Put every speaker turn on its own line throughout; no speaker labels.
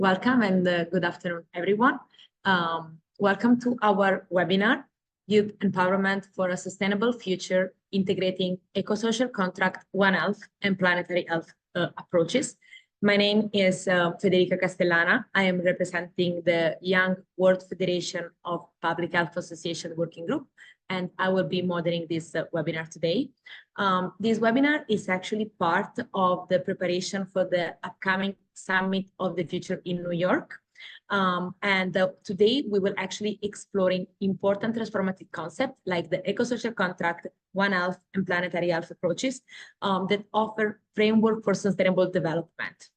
Welcome and good afternoon, everyone. Welcome to our webinar, Youth Empowerment for a Sustainable Future, Integrating Eco-Social Contract, One Health and Planetary Health Approaches. My name is Federica Castellana. I am representing the Young WFPHA Association Working Group, and I will be moderating this webinar today. This webinar is actually part of the preparation for the upcoming Summit of the Future in New York. Today we will actually exploring important transformative concepts like the eco-social contract, One Health and Planetary Health Approaches that offer framework for sustainable development.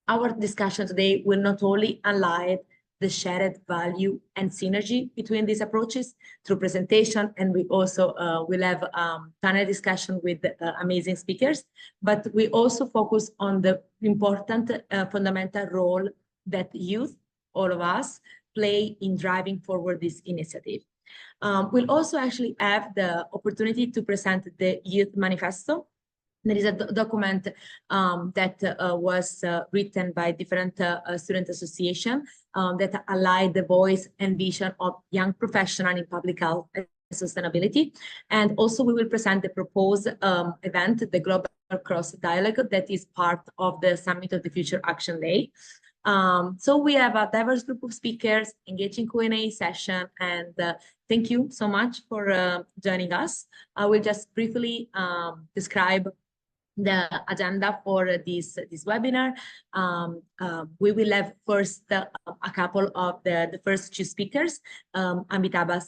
Our discussion today will not only highlight the shared value and synergy between these approaches through presentation, and we also will have panel discussion with amazing speakers, but we also focus on the important fundamental role that youth, all of us, play in driving forward this initiative. We'll also actually have the opportunity to present the Youth Manifesto. There is a document that was written by different student associations that align the voice and vision of young professionals in public health and sustainability. And also we will present the proposed event, the Global Cross Dialogue, that is part of the Summit of the Future Action Day. So we have a diverse group of speakers, engaging Q&A session, and thank you so much for joining us. I will just briefly describe the agenda for this webinar. We will have first a couple of the first two speakers, Amitabha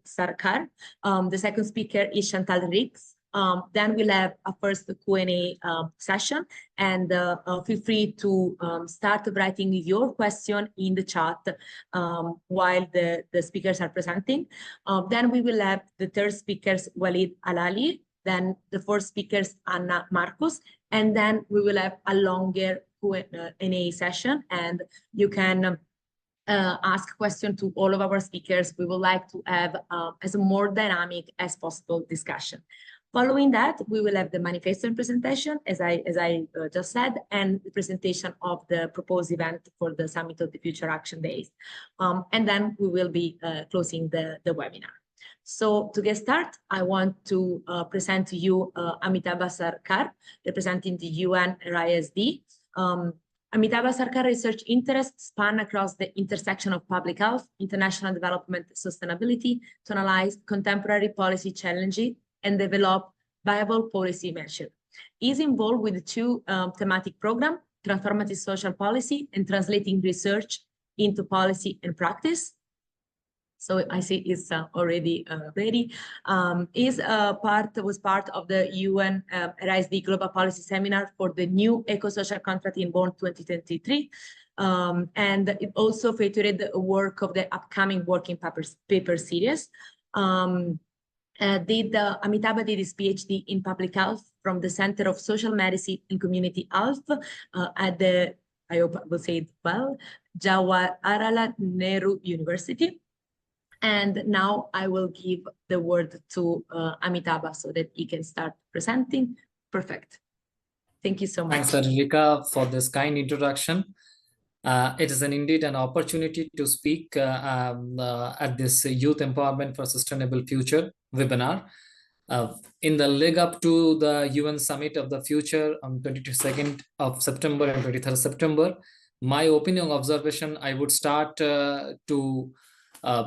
Sarkar. The second speaker is Chantal. Then we'll have a first Q&A session, and feel free to start writing your question in the chat while the speakers are presenting. Then we will have the third speakers, Walid, Alali. Then the fourth speakers, Anna, Marcos, and then we will have a longer Q&A session, and you can ask questions to all of our speakers. We would like to have as a more dynamic as possible discussion. Following that, we will have the manifesto and presentation, as I just said, and the presentation of the proposed event for the Summit of the Future Action Days. And then we will be closing the webinar. So to get started, I want to present to you Amitabha Sarkar, representing the UNRISD. Amitabha Sarkar research interests span across the intersection of public health, international development, sustainability to analyze contemporary policy challenges and develop viable policy measures. He is involved with the two thematic programs, Transformative Social Policy and Translating Research into Policy and Practice. So I see it's already ready. Was part of the UNRISD Global Policy Seminar for the new Eco-Social Contract in Bonn 2023. And it also featured the work of the upcoming working paper series. Amitabha did his PhD in public health from the Center of Social Medicine and Community Health at the, I hope I will say it well, Jawaharlal Nehru University. And now I will give the word to Amitabha so that he can start presenting. Perfect. Thank you so much.
Thanks, Federica, for this kind introduction. It is indeed an opportunity to speak at this Youth Empowerment for Sustainable Future webinar. In the leg up to the UN Summit of the Future on 22nd of September and 23rd September, my opinion observation, I would start to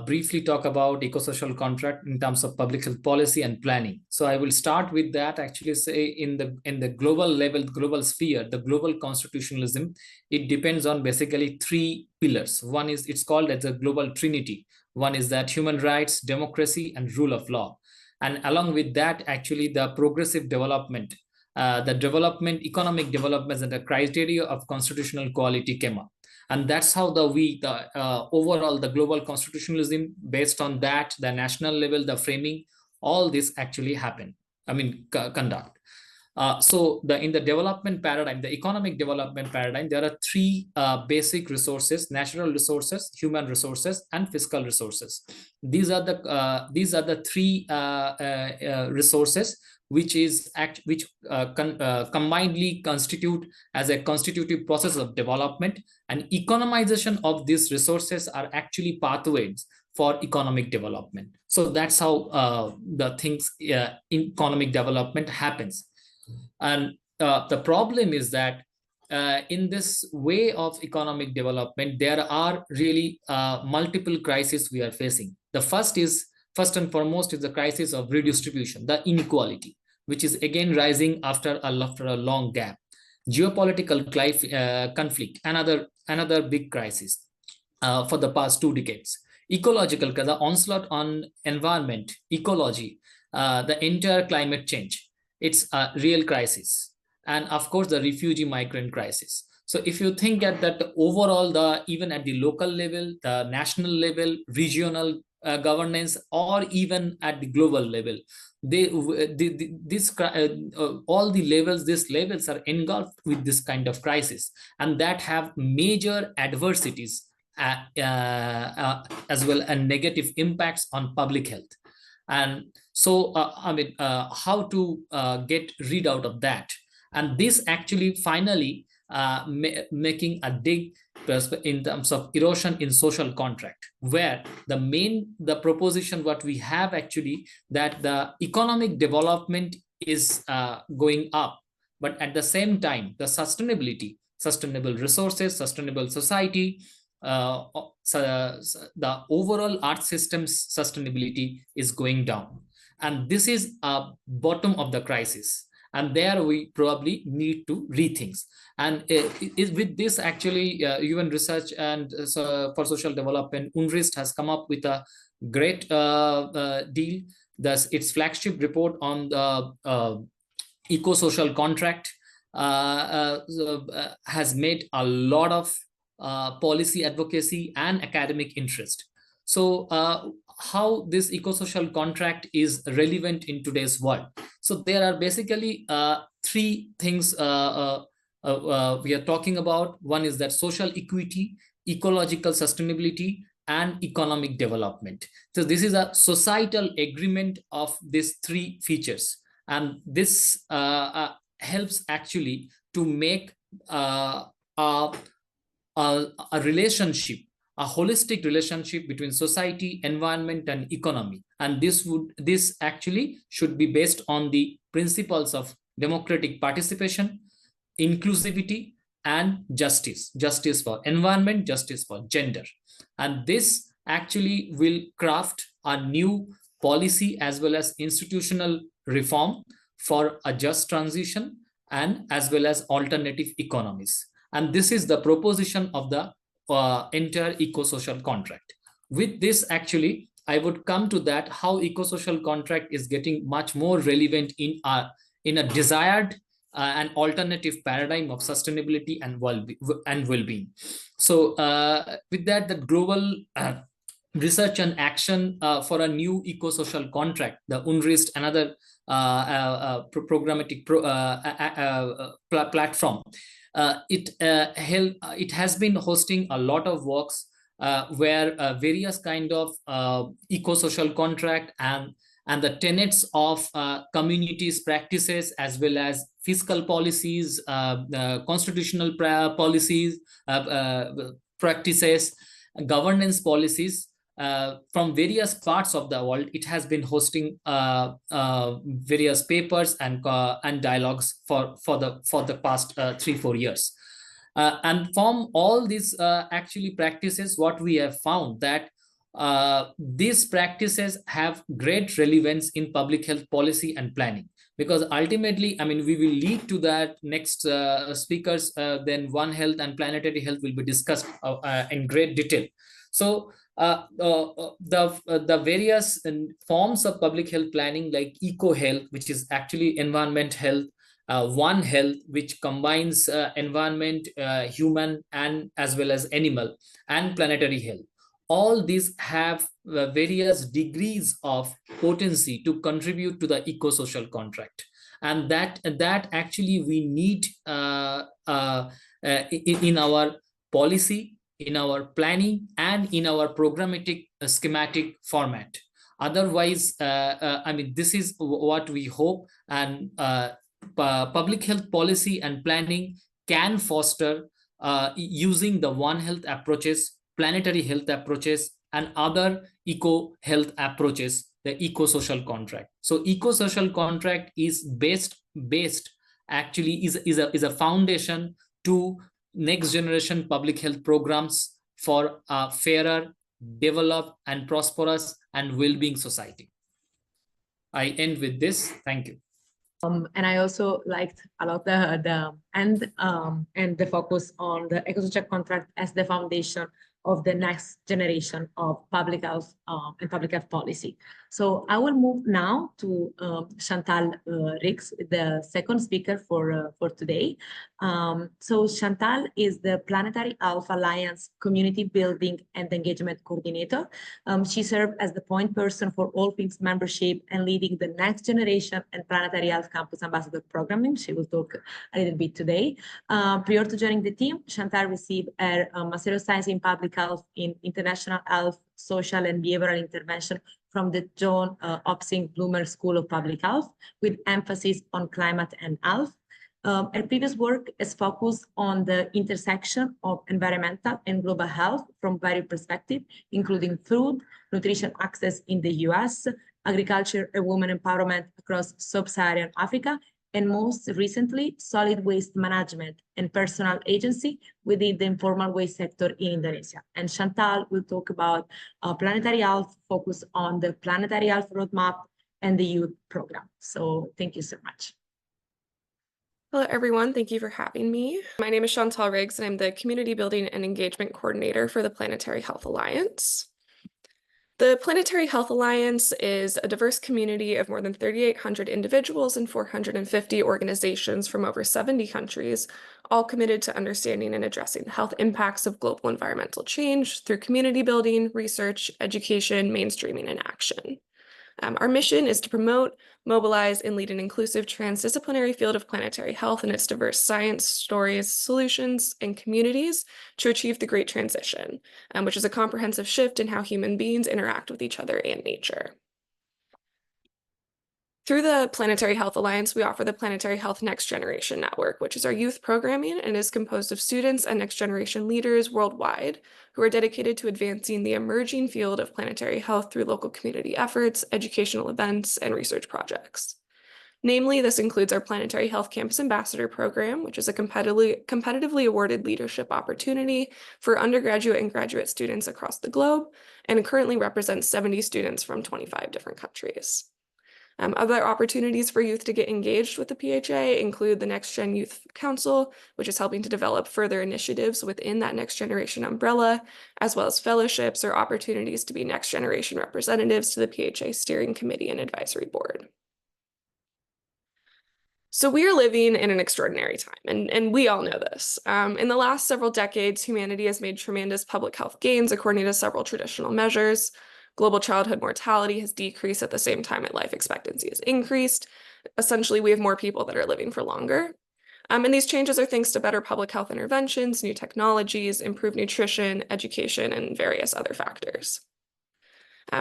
briefly talk about eco-social contract in terms of public health policy and planning. So I will start with that, actually say in the global level, global sphere, the global constitutionalism, it depends on basically three pillars. One is, it's called as a global trinity. One is that human rights, democracy, and rule of law. And along with that, actually the progressive development, the development, economic developments and the criteria of constitutional quality came up. And that's how overall the global constitutionalism, based on that, the national level, the framing, all this actually happened, conduct. So in the development paradigm, the economic development paradigm, there are three basic resources: natural resources, human resources, and fiscal resources. These are the three resources which combinedly constitute as a constitutive process of development, and economization of these resources are actually pathways for economic development. So that's how the things in economic development happens. And the problem is that in this way of economic development, there are really multiple crises we are facing. The first and foremost is the crisis of redistribution, the inequality, which is again rising after a long gap. Geopolitical conflict, another big crisis for the past 2 decades. Ecological, the onslaught on environment, ecology, the entire climate change, it's a real crisis. And of course, the refugee migrant crisis. So if you think at that overall, even at the local level, the national level, regional governance, or even at the global level, all the levels, these levels are engulfed with this kind of crisis, and that have major adversities as well, and negative impacts on public health. And so, how to get rid out of that? And this actually finally making a dig in terms of erosion in social contract, where the proposition what we have actually, that the economic development is going up, but at the same time, the sustainability, sustainable resources, sustainable society, the overall art system's sustainability is going down. And this is a bottom of the crisis. And there we probably need to rethink. And with this, actually, UN Research and for Social Development, UNRISD has come up with a great deal. Thus, its flagship report on the eco-social contract has made a lot of policy advocacy and academic interest. So how this eco-social contract is relevant in today's world? So there are basically 3 things we are talking about. One is that social equity, ecological sustainability, and economic development. So this is a societal agreement of these 3 features, and this helps actually to make a relationship, a holistic relationship between society, environment, and economy. And this actually should be based on the principles of democratic participation, inclusivity, and justice for environment, justice for gender. And this actually will craft a new policy as well as institutional reform for a just transition, and as well as alternative economies. And this is the proposition of the entire eco-social contract. With this, actually, I would come to that how eco-social contract is getting much more relevant in a desired and alternative paradigm of sustainability and well-being. So with that, the global research and action for a new eco-social contract, the UNRISD, another programmatic platform, it has been hosting a lot of works where various kind of eco-social contract and the tenets of communities practices, as well as fiscal policies, constitutional policies, practices, governance policies from various parts of the world. It has been hosting various papers and dialogues for the past 3-4 years. And from all these actually practices, what we have found that these practices have great relevance in public health policy and planning, because ultimately, I mean, we will lead to that next speakers, then One Health and Planetary Health will be discussed in great detail. So the various forms of public health planning, like eco health, which is actually environment health, One Health, which combines environment, human, and as well as animal, and planetary health. All these have various degrees of potency to contribute to the eco-social contract, and that actually we need in our policy, in our planning, and in our programmatic schematic format. Otherwise, I mean, this is what we hope, and public health policy and planning can foster using the One Health approaches, planetary health approaches, and other eco-health approaches, the eco-social contract. So eco-social contract is based actually is a foundation to next generation public health programs for a fairer, developed, and prosperous and well-being society. I end with this. Thank you.
And I also liked a lot the end and the focus on the eco-social contract as the foundation of the next generation of public health and public health policy. So I will move now to Chantal Riggs, the second speaker for today. So Chantal is the Planetary Health Alliance Community Building and Engagement Coordinator. She served as the point person for all things membership and leading the next generation and Planetary Health Campus Ambassador Programming. She will talk a little bit today. Prior to joining the team, Chantal received her Master of Science in Public Health in International Health, Social and Behavioral Intervention from the John Hopkins Bloomer School of Public Health, with emphasis on climate and health. Her previous work is focused on the intersection of environmental and global health from various perspectives, including food, nutrition access in the US, agriculture and women empowerment across sub-Saharan Africa, and most recently, solid waste management and personal agency within the informal waste sector in Indonesia. And Chantal will talk about planetary health, focus on the planetary health roadmap and the youth program. So thank you so much.
Hello, everyone. Thank you for having me. My name is Chantal Riggs, and I'm the Community Building and Engagement Coordinator for the Planetary Health Alliance. The Planetary Health Alliance is a diverse community of more than 3,800 individuals and 450 organizations from over 70 countries, all committed to understanding and addressing the health impacts of global environmental change through community building, research, education, mainstreaming, and action. Our mission is to promote, mobilize, and lead an inclusive transdisciplinary field of planetary health and its diverse science, stories, solutions, and communities to achieve the Great Transition, which is a comprehensive shift in how human beings interact with each other and nature. Through the Planetary Health Alliance, we offer the Planetary Health Next Generation Network, which is our youth programming and is composed of students and next generation leaders worldwide who are dedicated to advancing the emerging field of planetary health through local community efforts, educational events, and research projects. Namely, this includes our Planetary Health Campus Ambassador Program, which is a competitively awarded leadership opportunity for undergraduate and graduate students across the globe, and currently represents 70 students from 25 different countries. Other opportunities for youth to get engaged with the PHA include the Next Gen Youth Council, which is helping to develop further initiatives within that next generation umbrella, as well as fellowships or opportunities to be next generation representatives to the PHA Steering Committee and Advisory Board. So we are living in an extraordinary time, and we all know this. In the last several decades, humanity has made tremendous public health gains according to several traditional measures. Global childhood mortality has decreased at the same time that life expectancy has increased. Essentially, we have more people that are living for longer. And these changes are thanks to better public health interventions, new technologies, improved nutrition, education, and various other factors.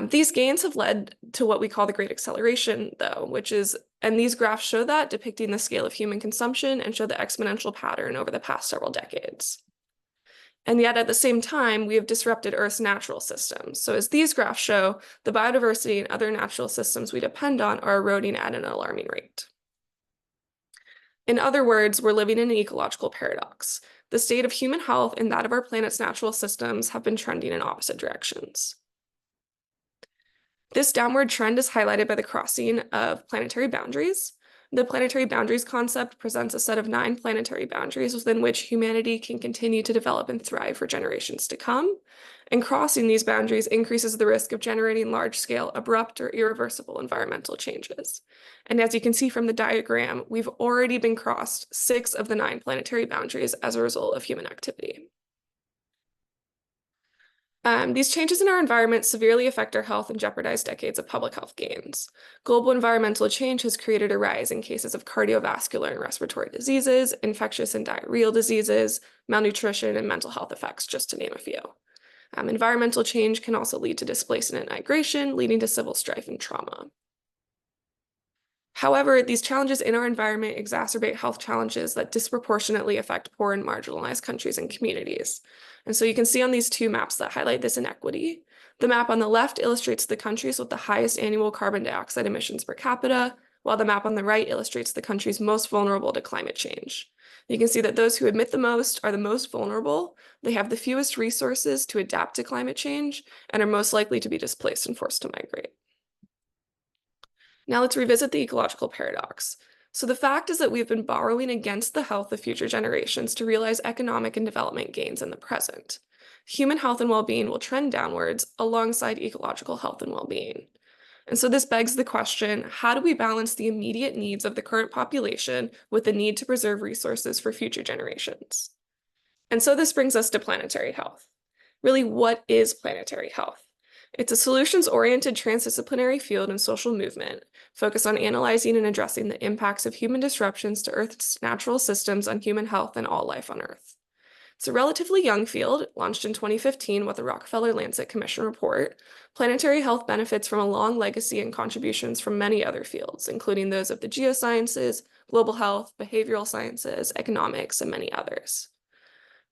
These gains have led to what we call the Great Acceleration, though, and these graphs show that, depicting the scale of human consumption and show the exponential pattern over the past several decades. And yet at the same time, we have disrupted Earth's natural systems. So as these graphs show, the biodiversity and other natural systems we depend on are eroding at an alarming rate. In other words, we're living in an ecological paradox. The state of human health and that of our planet's natural systems have been trending in opposite directions. This downward trend is highlighted by the crossing of planetary boundaries. The planetary boundaries concept presents a set of 9 planetary boundaries within which humanity can continue to develop and thrive for generations to come. And crossing these boundaries increases the risk of generating large-scale, abrupt, or irreversible environmental changes. And as you can see from the diagram, we've already been crossed 6 of the 9 planetary boundaries as a result of human activity. These changes in our environment severely affect our health and jeopardize decades of public health gains. Global environmental change has created a rise in cases of cardiovascular and respiratory diseases, infectious and diarrheal diseases, malnutrition, and mental health effects, just to name a few. Environmental change can also lead to displacement and migration, leading to civil strife and trauma. However, these challenges in our environment exacerbate health challenges that disproportionately affect poor and marginalized countries and communities. And so you can see on these two maps that highlight this inequity. The map on the left illustrates the countries with the highest annual carbon dioxide emissions per capita, while the map on the right illustrates the countries most vulnerable to climate change. You can see that those who emit the most are the most vulnerable, they have the fewest resources to adapt to climate change, and are most likely to be displaced and forced to migrate. Now let's revisit the ecological paradox. So the fact is that we've been borrowing against the health of future generations to realize economic and development gains in the present. Human health and well-being will trend downwards alongside ecological health and well-being. And so this begs the question, how do we balance the immediate needs of the current population with the need to preserve resources for future generations? And so this brings us to planetary health. Really, what is planetary health? It's a solutions-oriented transdisciplinary field and social movement focused on analyzing and addressing the impacts of human disruptions to Earth's natural systems on human health and all life on Earth. It's a relatively young field, launched in 2015 with the Rockefeller-Lancet Commission report. Planetary health benefits from a long legacy and contributions from many other fields, including those of the geosciences, global health, behavioral sciences, economics, and many others.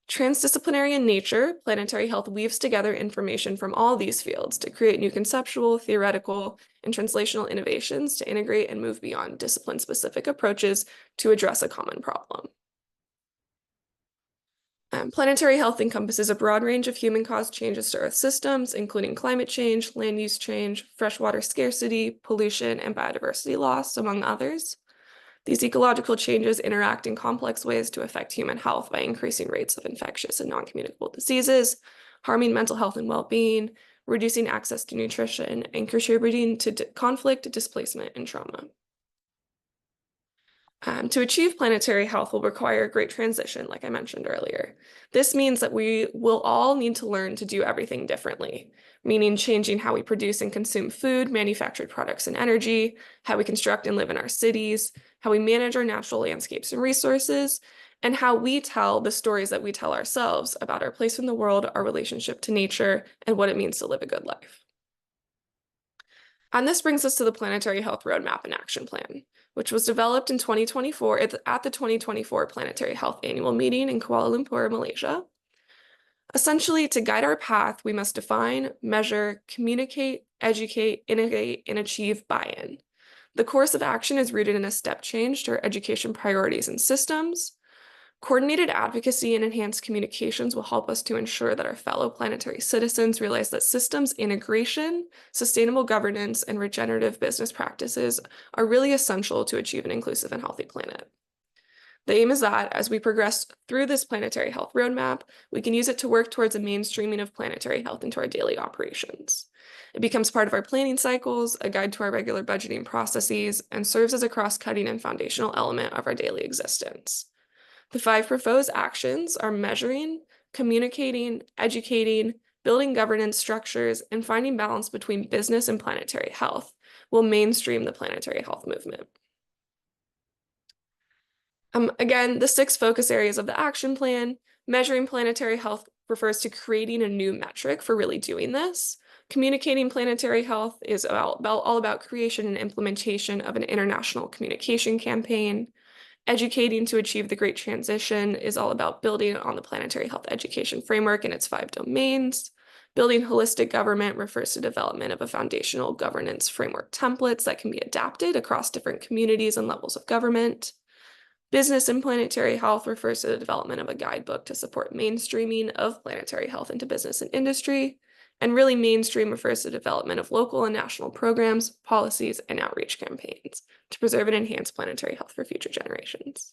Transdisciplinary in nature, planetary health weaves together information from all these fields to create new conceptual, theoretical, and translational innovations to integrate and move beyond discipline-specific approaches to address a common problem. Planetary health encompasses a broad range of human-caused changes to Earth systems, including climate change, land use change, freshwater scarcity, pollution, and biodiversity loss, among others. These ecological changes interact in complex ways to affect human health by increasing rates of infectious and non-communicable diseases, harming mental health and well-being, reducing access to nutrition, and contributing to conflict, displacement, and trauma. To achieve planetary health will require a great transition, like I mentioned earlier. This means that we will all need to learn to do everything differently, meaning changing how we produce and consume food, manufactured products and energy, how we construct and live in our cities, how we manage our natural landscapes and resources, and how we tell the stories that we tell ourselves about our place in the world, our relationship to nature, and what it means to live a good life. And this brings us to the Planetary Health Roadmap and Action Plan, which was developed in 2024 at the 2024 Planetary Health Annual Meeting in Kuala Lumpur, Malaysia. Essentially, to guide our path, we must define, measure, communicate, educate, innovate, and achieve buy-in. The course of action is rooted in a step change to our education priorities and systems. Coordinated advocacy and enhanced communications will help us to ensure that our fellow planetary citizens realize that systems integration, sustainable governance, and regenerative business practices are really essential to achieve an inclusive and healthy planet. The aim is that, as we progress through this planetary health roadmap, we can use it to work towards a mainstreaming of planetary health into our daily operations. It becomes part of our planning cycles, a guide to our regular budgeting processes, and serves as a cross-cutting and foundational element of our daily existence. The 5 proposed actions are measuring, communicating, educating, building governance structures, and finding balance between business and planetary health will mainstream the planetary health movement. Again, the 6 focus areas of the action plan, measuring planetary health refers to creating a new metric for really doing this. Communicating planetary health is all about creation and implementation of an international communication campaign. Educating to achieve the Great Transition is all about building on the planetary health education framework and its 5 domains. Building holistic government refers to development of a foundational governance framework templates that can be adapted across different communities and levels of government. Business and planetary health refers to the development of a guidebook to support mainstreaming of planetary health into business and industry. And really, mainstream refers to the development of local and national programs, policies, and outreach campaigns to preserve and enhance planetary health for future generations.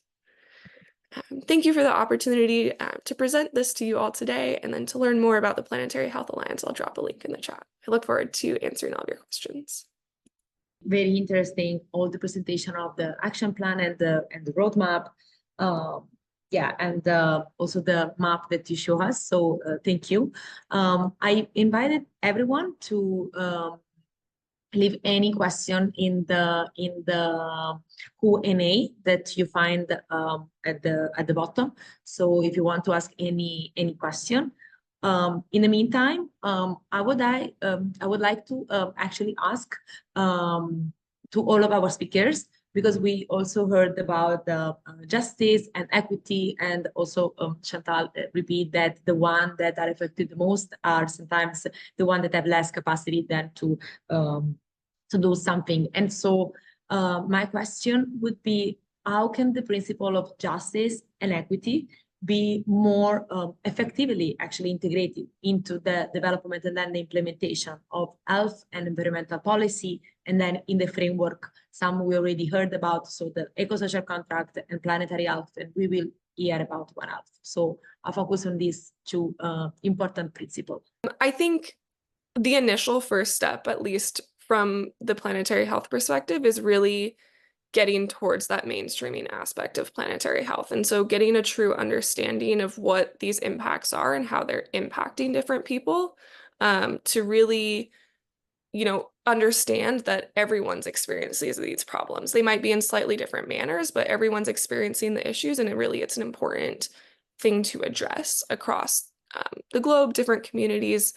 Thank you for the opportunity to present this to you all today, and then to learn more about the Planetary Health Alliance, I'll drop a link in the chat. I look forward to answering all of your questions.
Very interesting, all the presentation of the action plan and the roadmap. Yeah, and also the map that you show us. So thank you. I invited everyone to leave any question in the Q&A that you find at the bottom. So if you want to ask any question, In the meantime, I would like to actually ask to all of our speakers, because we also heard about the justice and equity, and also Chantal repeat that the one that are affected the most are sometimes the one that have less capacity than to do something. And so my question would be, how can the principle of justice and equity be more effectively actually integrated into the development and then the implementation of health and environmental policy, and then in the framework, some we already heard about, so the eco-social contract and planetary health, and we will hear about One Health. So I'll focus on these two important principles.
I think the initial first step, at least from the planetary health perspective, is really getting towards that mainstreaming aspect of planetary health. And so getting a true understanding of what these impacts are and how they're impacting different people, to really, understand that everyone's experiencing these problems. They might be in slightly different manners, but everyone's experiencing the issues, and it's an important thing to address across the globe, different communities.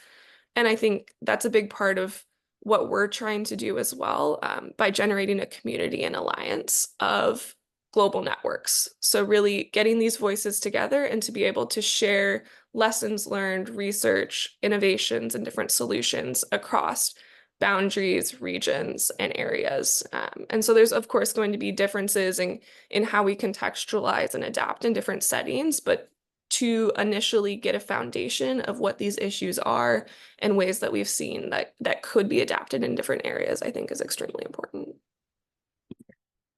And I think that's a big part of what we're trying to do as well, by generating a community and alliance of global networks. So really getting these voices together and to be able to share lessons learned, research, innovations, and different solutions across boundaries, regions, and areas. And so there's, of course, going to be differences in how we contextualize and adapt in different settings, but to initially get a foundation of what these issues are and ways that we've seen that could be adapted in different areas, I think is extremely important.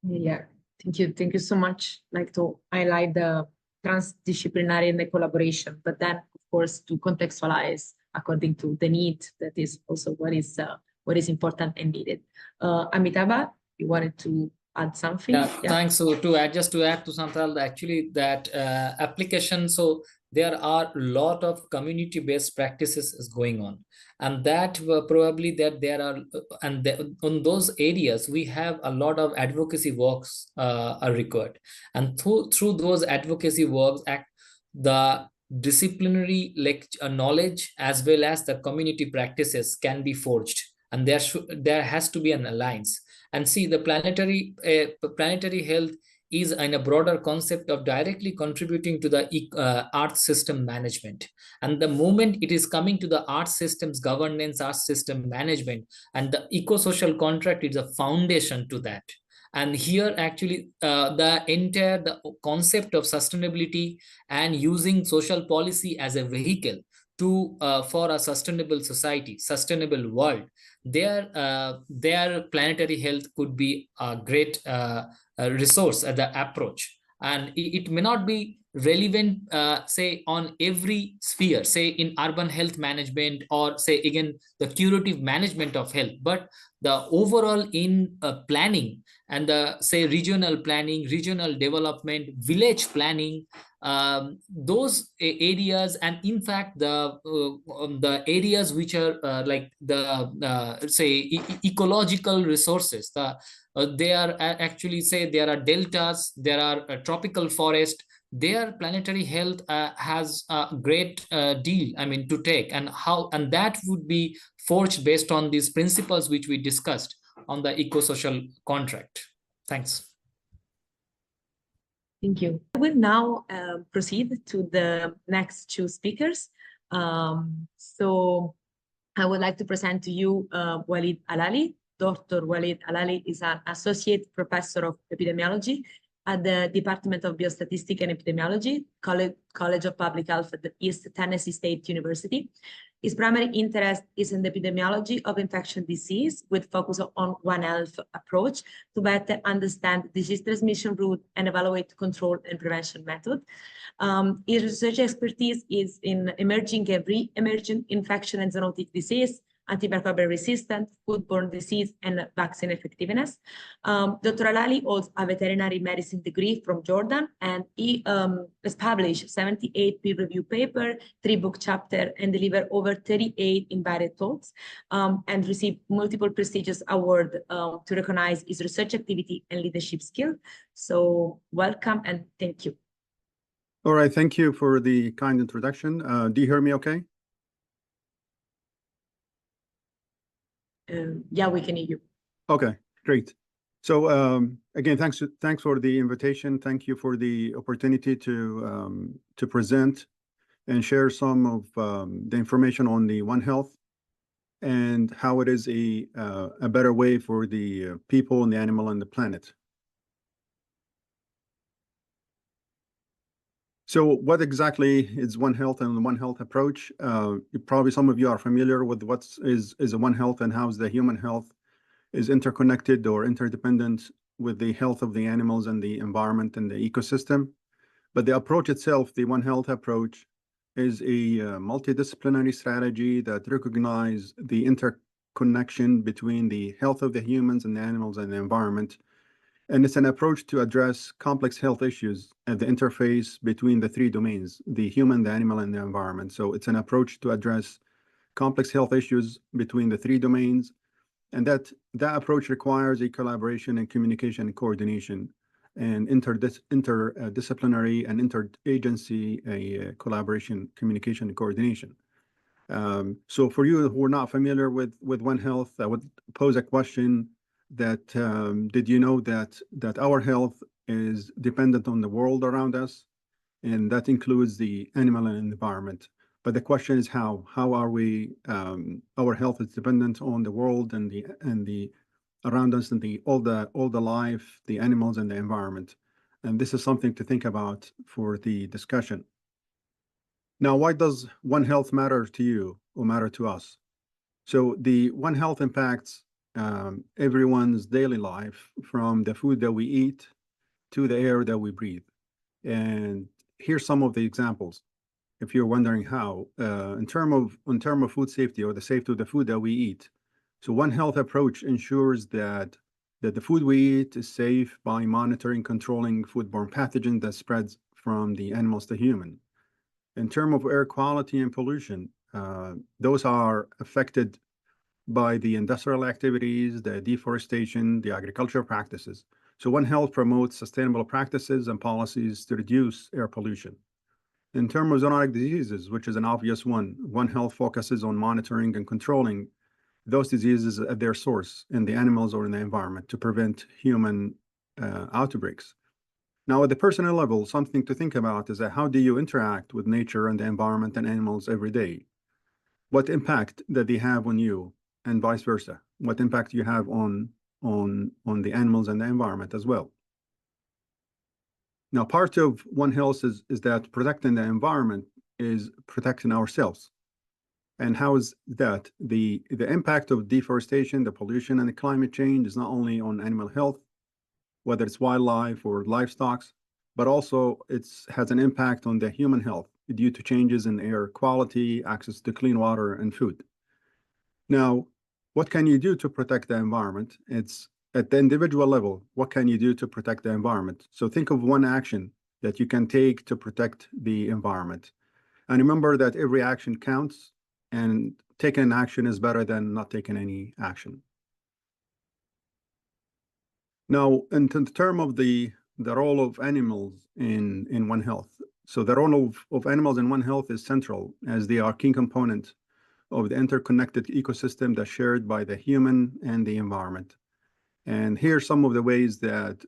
Yeah, thank you. Thank you so much. Like to highlight the transdisciplinary and the collaboration, but then of course to contextualize according to the need, that is also what is important and needed. Amitabha, you wanted to add something?
Yeah, thanks. So to add to Chantal, actually that application, so there are a lot of community-based practices is going on, and that probably that there are, and on those areas we have a lot of advocacy works are required, and through those advocacy works, the disciplinary knowledge as well as the community practices can be forged, and there has to be an alliance. And see, the planetary health is in a broader concept of directly contributing to the Earth system management. And the moment it is coming to the Earth systems governance, Earth system management, and the eco-social contract is a foundation to that. And here actually the concept of sustainability and using social policy as a vehicle to for a sustainable society, sustainable world, their planetary health could be a great resource at the approach. And it may not be relevant, say, on every sphere, say in urban health management, or say again the curative management of health, but the overall in planning and the say regional planning, regional development, village planning, those areas, and in fact the areas which are like the say ecological resources, they are actually, say, there are deltas, there are tropical forest, their planetary health has a great deal, I mean, to take, and that would be forged based on these principles which we discussed on the eco-social contract. Thanks.
Thank you. I will now proceed to the next two speakers. So I would like to present to you Walid Alali. Dr. Walid Alali is an associate professor of epidemiology at the Department of Biostatistics and Epidemiology, College of Public Health at the East Tennessee State University. His primary interest is in the epidemiology of infectious disease, with focus on One Health approach to better understand disease transmission route and evaluate control and prevention method. His research expertise is in emerging and re-emergent infection and zoonotic disease, antimicrobial resistant, foodborne disease, and vaccine effectiveness. Dr. Alali holds a veterinary medicine degree from Jordan, and he has published 78 peer-reviewed papers, 3 book chapters, and delivered over 38 invited talks, and received multiple prestigious awards to recognize his research activity and leadership skill. So welcome and thank you.
All right, thank you for the kind introduction. Do you hear me okay?
yeah, we can hear you.
Okay, great. So again, thanks for the invitation. Thank you for the opportunity to present and share some of the information on the One Health and how it is a better way for the people and the animal and the planet. So what exactly is One Health and the One Health approach? Probably some of you are familiar with what is a One Health and how the human health is interconnected or interdependent with the health of the animals and the environment and the ecosystem. But the approach itself, the One Health approach, is a multidisciplinary strategy that recognizes the interconnection between the health of the humans and the animals and the environment. And it's an approach to address complex health issues at the interface between the three domains, the human, the animal, and the environment. So it's an approach to address complex health issues between the three domains. And that approach requires a collaboration and communication and coordination and interdisciplinary and interagency collaboration, communication, and coordination. So for you who are not familiar with One Health, I would pose a question that did you know that our health is dependent on the world around us, and that includes the animal and environment. But the question is how are we? Our health is dependent on the world and the around us and all the life, the animals and the environment. And this is something to think about for the discussion. Now, why does One Health matter to you or matter to us? So the One Health impacts everyone's daily life, from the food that we eat to the air that we breathe. And here's some of the examples, if you're wondering how, in terms of food safety or the safety of the food that we eat. So One Health approach ensures that the food we eat is safe by monitoring, controlling foodborne pathogens that spreads from the animals to human. In terms of air quality and pollution, those are affected by the industrial activities, the deforestation, the agricultural practices. So One Health promotes sustainable practices and policies to reduce air pollution. In terms of zoonotic diseases, which is an obvious one, One Health focuses on monitoring and controlling those diseases at their source in the animals or in the environment to prevent human outbreaks. Now, at the personal level, something to think about is that how do you interact with nature and the environment and animals every day? What impact that they have on you, and vice versa? What impact you have on the animals and the environment as well? Now, part of One Health is that protecting the environment is protecting ourselves. And how is that? The impact of deforestation, the pollution, and the climate change is not only on animal health, whether it's wildlife or livestock, but also it has an impact on the human health due to changes in air quality, access to clean water, and food. Now, what can you do to protect the environment? It's at the individual level, what can you do to protect the environment? So think of one action that you can take to protect the environment. And remember that every action counts, and taking an action is better than not taking any action. Now, in terms of the role of animals in One Health. So the role of animals in One Health is central, as they are key component of the interconnected ecosystem that's shared by the human and the environment. And here are some of the ways that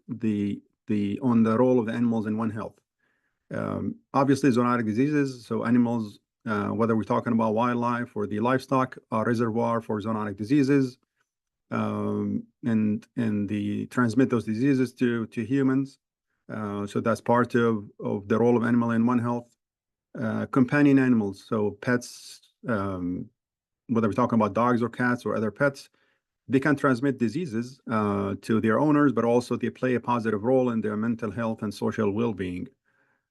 on the role of the animals in One Health. Obviously, zoonotic diseases. So animals, whether we're talking about wildlife or the livestock, are reservoir for zoonotic diseases, and they transmit those diseases to humans. So that's part of the role of animal in One Health. Companion animals, so pets, whether we're talking about dogs or cats or other pets, they can transmit diseases to their owners, but also they play a positive role in their mental health and social well-being.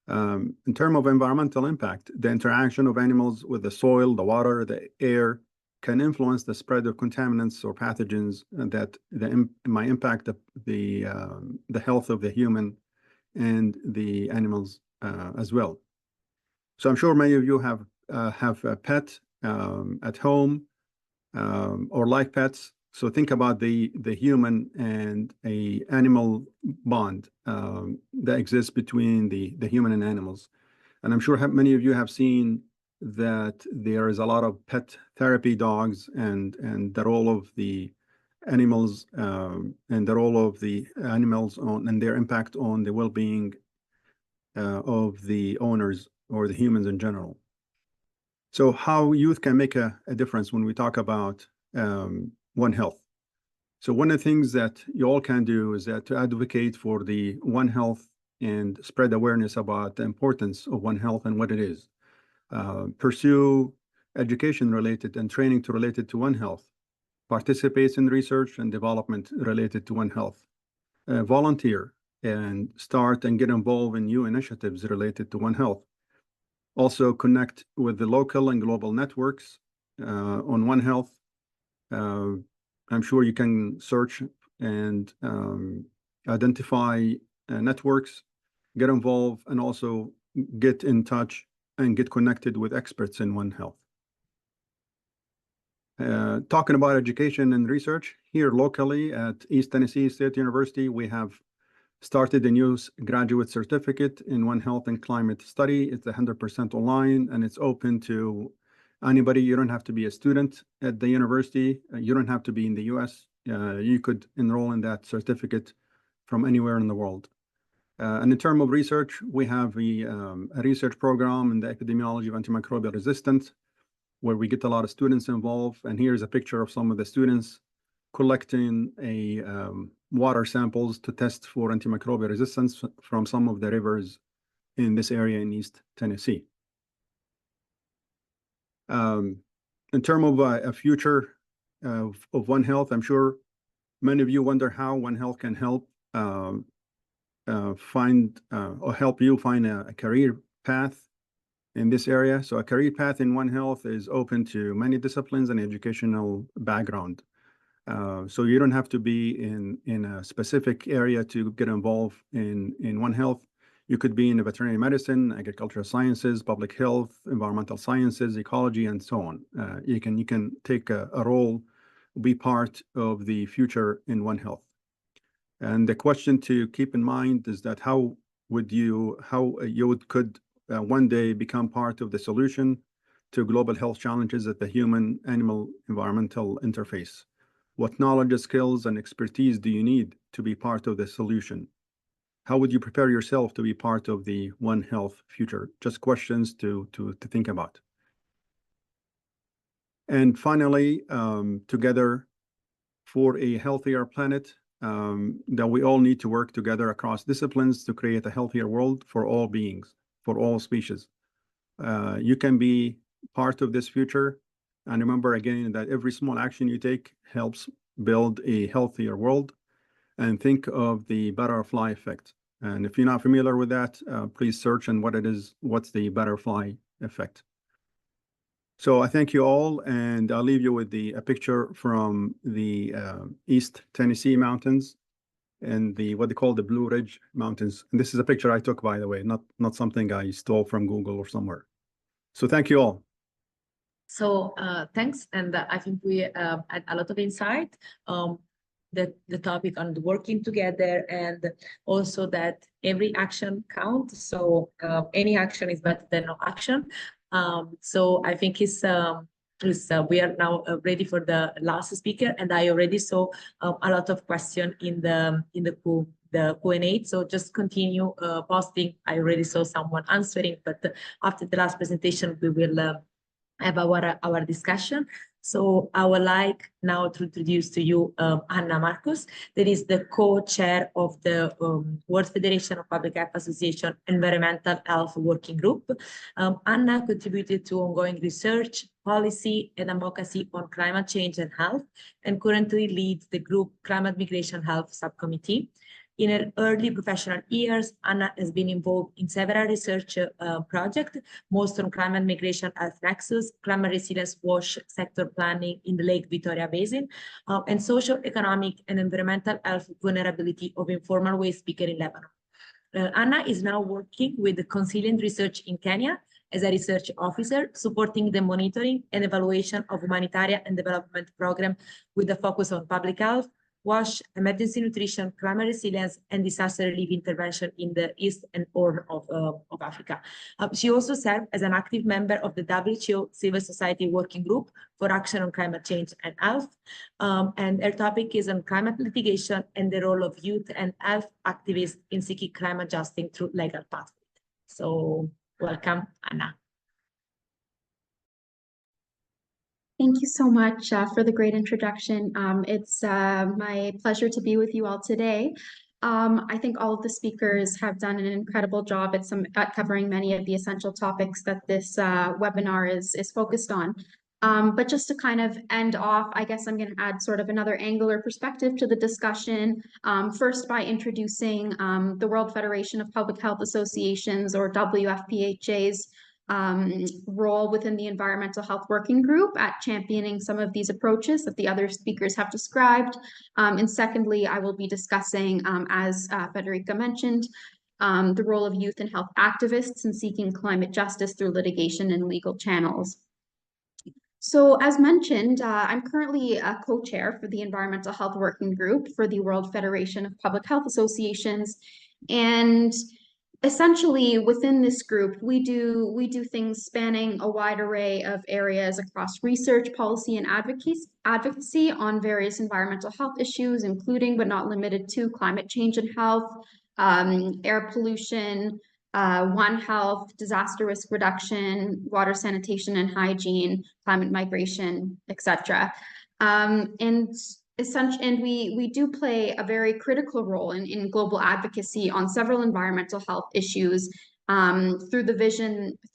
In terms of environmental impact, the interaction of animals with the soil, the water, the air can influence the spread of contaminants or pathogens that might impact the health of the human and the animals as well. So I'm sure many of you have a pet at home or like pets. So think about the human and a animal bond that exists between the human and animals. And I'm sure many of you have seen that there is a lot of pet therapy dogs and the role of the animals and the role of the animals on and their impact on the well-being of the owners or the humans in general. So how youth can make a difference when we talk about One Health. So one of the things that you all can do is that to advocate for the One Health and spread awareness about the importance of One Health and what it is. Pursue education related and training related to One Health. Participates in research and development related to One Health. Volunteer and start and get involved in new initiatives related to One Health. Also connect with the local and global networks on One Health. I'm sure you can search and identify networks, get involved, and also get in touch and get connected with experts in One Health. Talking about education and research, here locally at East Tennessee State University, we have started a new graduate certificate in One Health and Climate Study. It's 100% online, and it's open to anybody. You don't have to be a student at the university. You don't have to be in the US. You could enroll in that certificate from anywhere in the world. And in terms of research, we have a research program in the epidemiology of antimicrobial resistance, where we get a lot of students involved. And here's a picture of some of the students collecting water samples to test for antimicrobial resistance from some of the rivers in this area in East Tennessee. In terms of a future of One Health, I'm sure many of you wonder how One Health can help find or help you find a career path in this area. So a career path in One Health is open to many disciplines and educational background. So you don't have to be in a specific area to get involved in One Health. You could be in veterinary medicine, agricultural sciences, public health, environmental sciences, ecology, and so on. You can take a role, be part of the future in One Health. And the question to keep in mind is that how you could one day become part of the solution to global health challenges at the human-animal environmental interface. What knowledge, skills, and expertise do you need to be part of the solution? How would you prepare yourself to be part of the One Health future? Just questions to think about. And finally, together for a healthier planet, that we all need to work together across disciplines to create a healthier world for all beings, for all species. You can be part of this future. And remember again that every small action you take helps build a healthier world. And think of the butterfly effect. And if you're not familiar with that, please search on what's the butterfly effect. So I thank you all, and I'll leave you with a picture from the East Tennessee mountains and what they call the Blue Ridge Mountains. And this is a picture I took, by the way, not something I stole from Google or somewhere. So thank you all.
So thanks, and I think we had a lot of insight. The topic on the working together, and also that every action counts. So any action is better than no action. So I think we are now ready for the last speaker, and I already saw a lot of questions in the Q&A. So just continue posting. I already saw someone answering, but after the last presentation, we will have our discussion. So I would like now to introduce to you Anna Marcus, that is the co-chair of the World Federation of Public Health Association Environmental Health Working Group. Anna contributed to ongoing research, policy, and advocacy on climate change and health, and currently leads the group Climate Migration Health Subcommittee. In her early professional years, Anna has been involved in several research projects, most on climate migration health nexus, climate resilience wash sector planning in the Lake Victoria Basin, and social, economic, and environmental health vulnerability of informal waste speaker in Lebanon. Anna is now working with the Consilient Research in Kenya as a research officer, supporting the monitoring and evaluation of humanitarian and development program with a focus on public health, WASH, emergency nutrition, climate resilience, and disaster relief intervention in the East and Horn of Africa. She also served as an active member of the WHO Civil Society Working Group for Action on Climate Change and Health. And her topic is on climate litigation and the role of youth and health activists in seeking climate justice through legal pathways. So welcome, Anna.
Thank you so much for the great introduction. It's my pleasure to be with you all today. I think all of the speakers have done an incredible job at covering many of the essential topics that this webinar is focused on. But just to kind of end off, I guess I'm going to add sort of another angle or perspective to the discussion. First, by introducing the World Federation of Public Health Associations, or WFPHA's, role within the Environmental Health Working Group at championing some of these approaches that the other speakers have described. And secondly, I will be discussing, as Federica mentioned, the role of youth and health activists in seeking climate justice through litigation and legal channels. So as mentioned, I'm currently a co-chair for the Environmental Health Working Group for the World Federation of Public Health Associations. And essentially, within this group, we do things spanning a wide array of areas across research, policy, and advocacy on various environmental health issues, including but not limited to climate change and health, air pollution, One Health, disaster risk reduction, water sanitation and hygiene, climate migration, etc. And we do play a very critical role in global advocacy on several environmental health issues through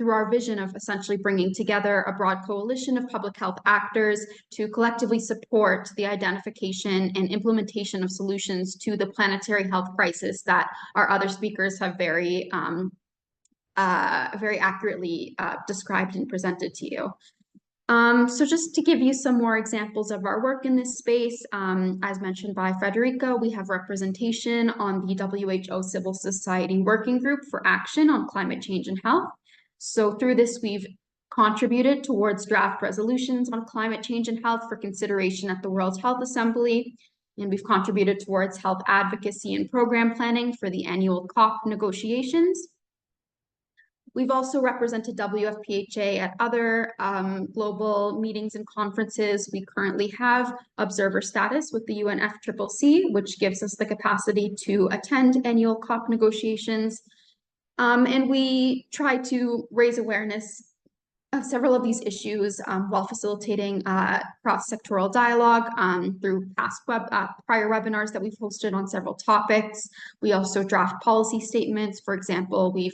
our vision of essentially bringing together a broad coalition of public health actors to collectively support the identification and implementation of solutions to the planetary health crisis that our other speakers have very accurately described and presented to you. So just to give you some more examples of our work in this space, as mentioned by Federica, we have representation on the WHO Civil Society Working Group for Action on Climate Change and Health. So through this, we've contributed towards draft resolutions on climate change and health for consideration at the World Health Assembly, and we've contributed towards health advocacy and program planning for the annual COP negotiations. We've also represented WFPHA at other global meetings and conferences. We currently have observer status with the UNFCCC, which gives us the capacity to attend annual COP negotiations. And we try to raise awareness of several of these issues while facilitating cross-sectoral dialogue through prior webinars that we've hosted on several topics. We also draft policy statements. For example, we've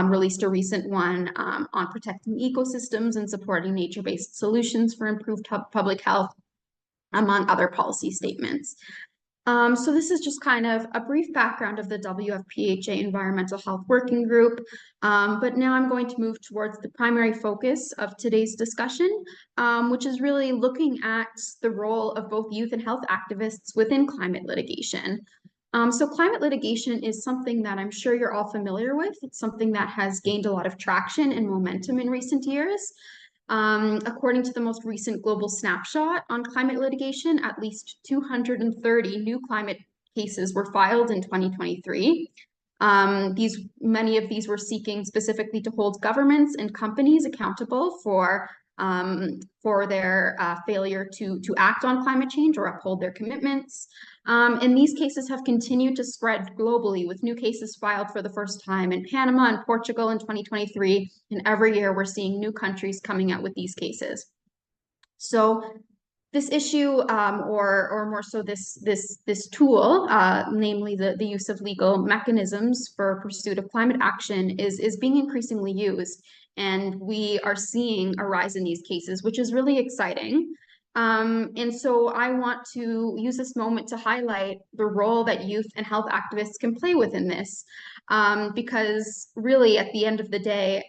released a recent one on protecting ecosystems and supporting nature-based solutions for improved public health, among other policy statements. So this is just kind of a brief background of the WFPHA Environmental Health Working Group. But now I'm going to move towards the primary focus of today's discussion, which is really looking at the role of both youth and health activists within climate litigation. So climate litigation is something that I'm sure you're all familiar with. It's something that has gained a lot of traction and momentum in recent years. According to the most recent global snapshot on climate litigation, at least 230 new climate cases were filed in 2023. Many of these were seeking specifically to hold governments and companies accountable for their failure to act on climate change or uphold their commitments. And these cases have continued to spread globally, with new cases filed for the first time in Panama and Portugal in 2023. And every year we're seeing new countries coming out with these cases. So this issue, or more so this tool, namely the use of legal mechanisms for pursuit of climate action, is being increasingly used. And we are seeing a rise in these cases, which is really exciting. And so I want to use this moment to highlight the role that youth and health activists can play within this, because really at the end of the day,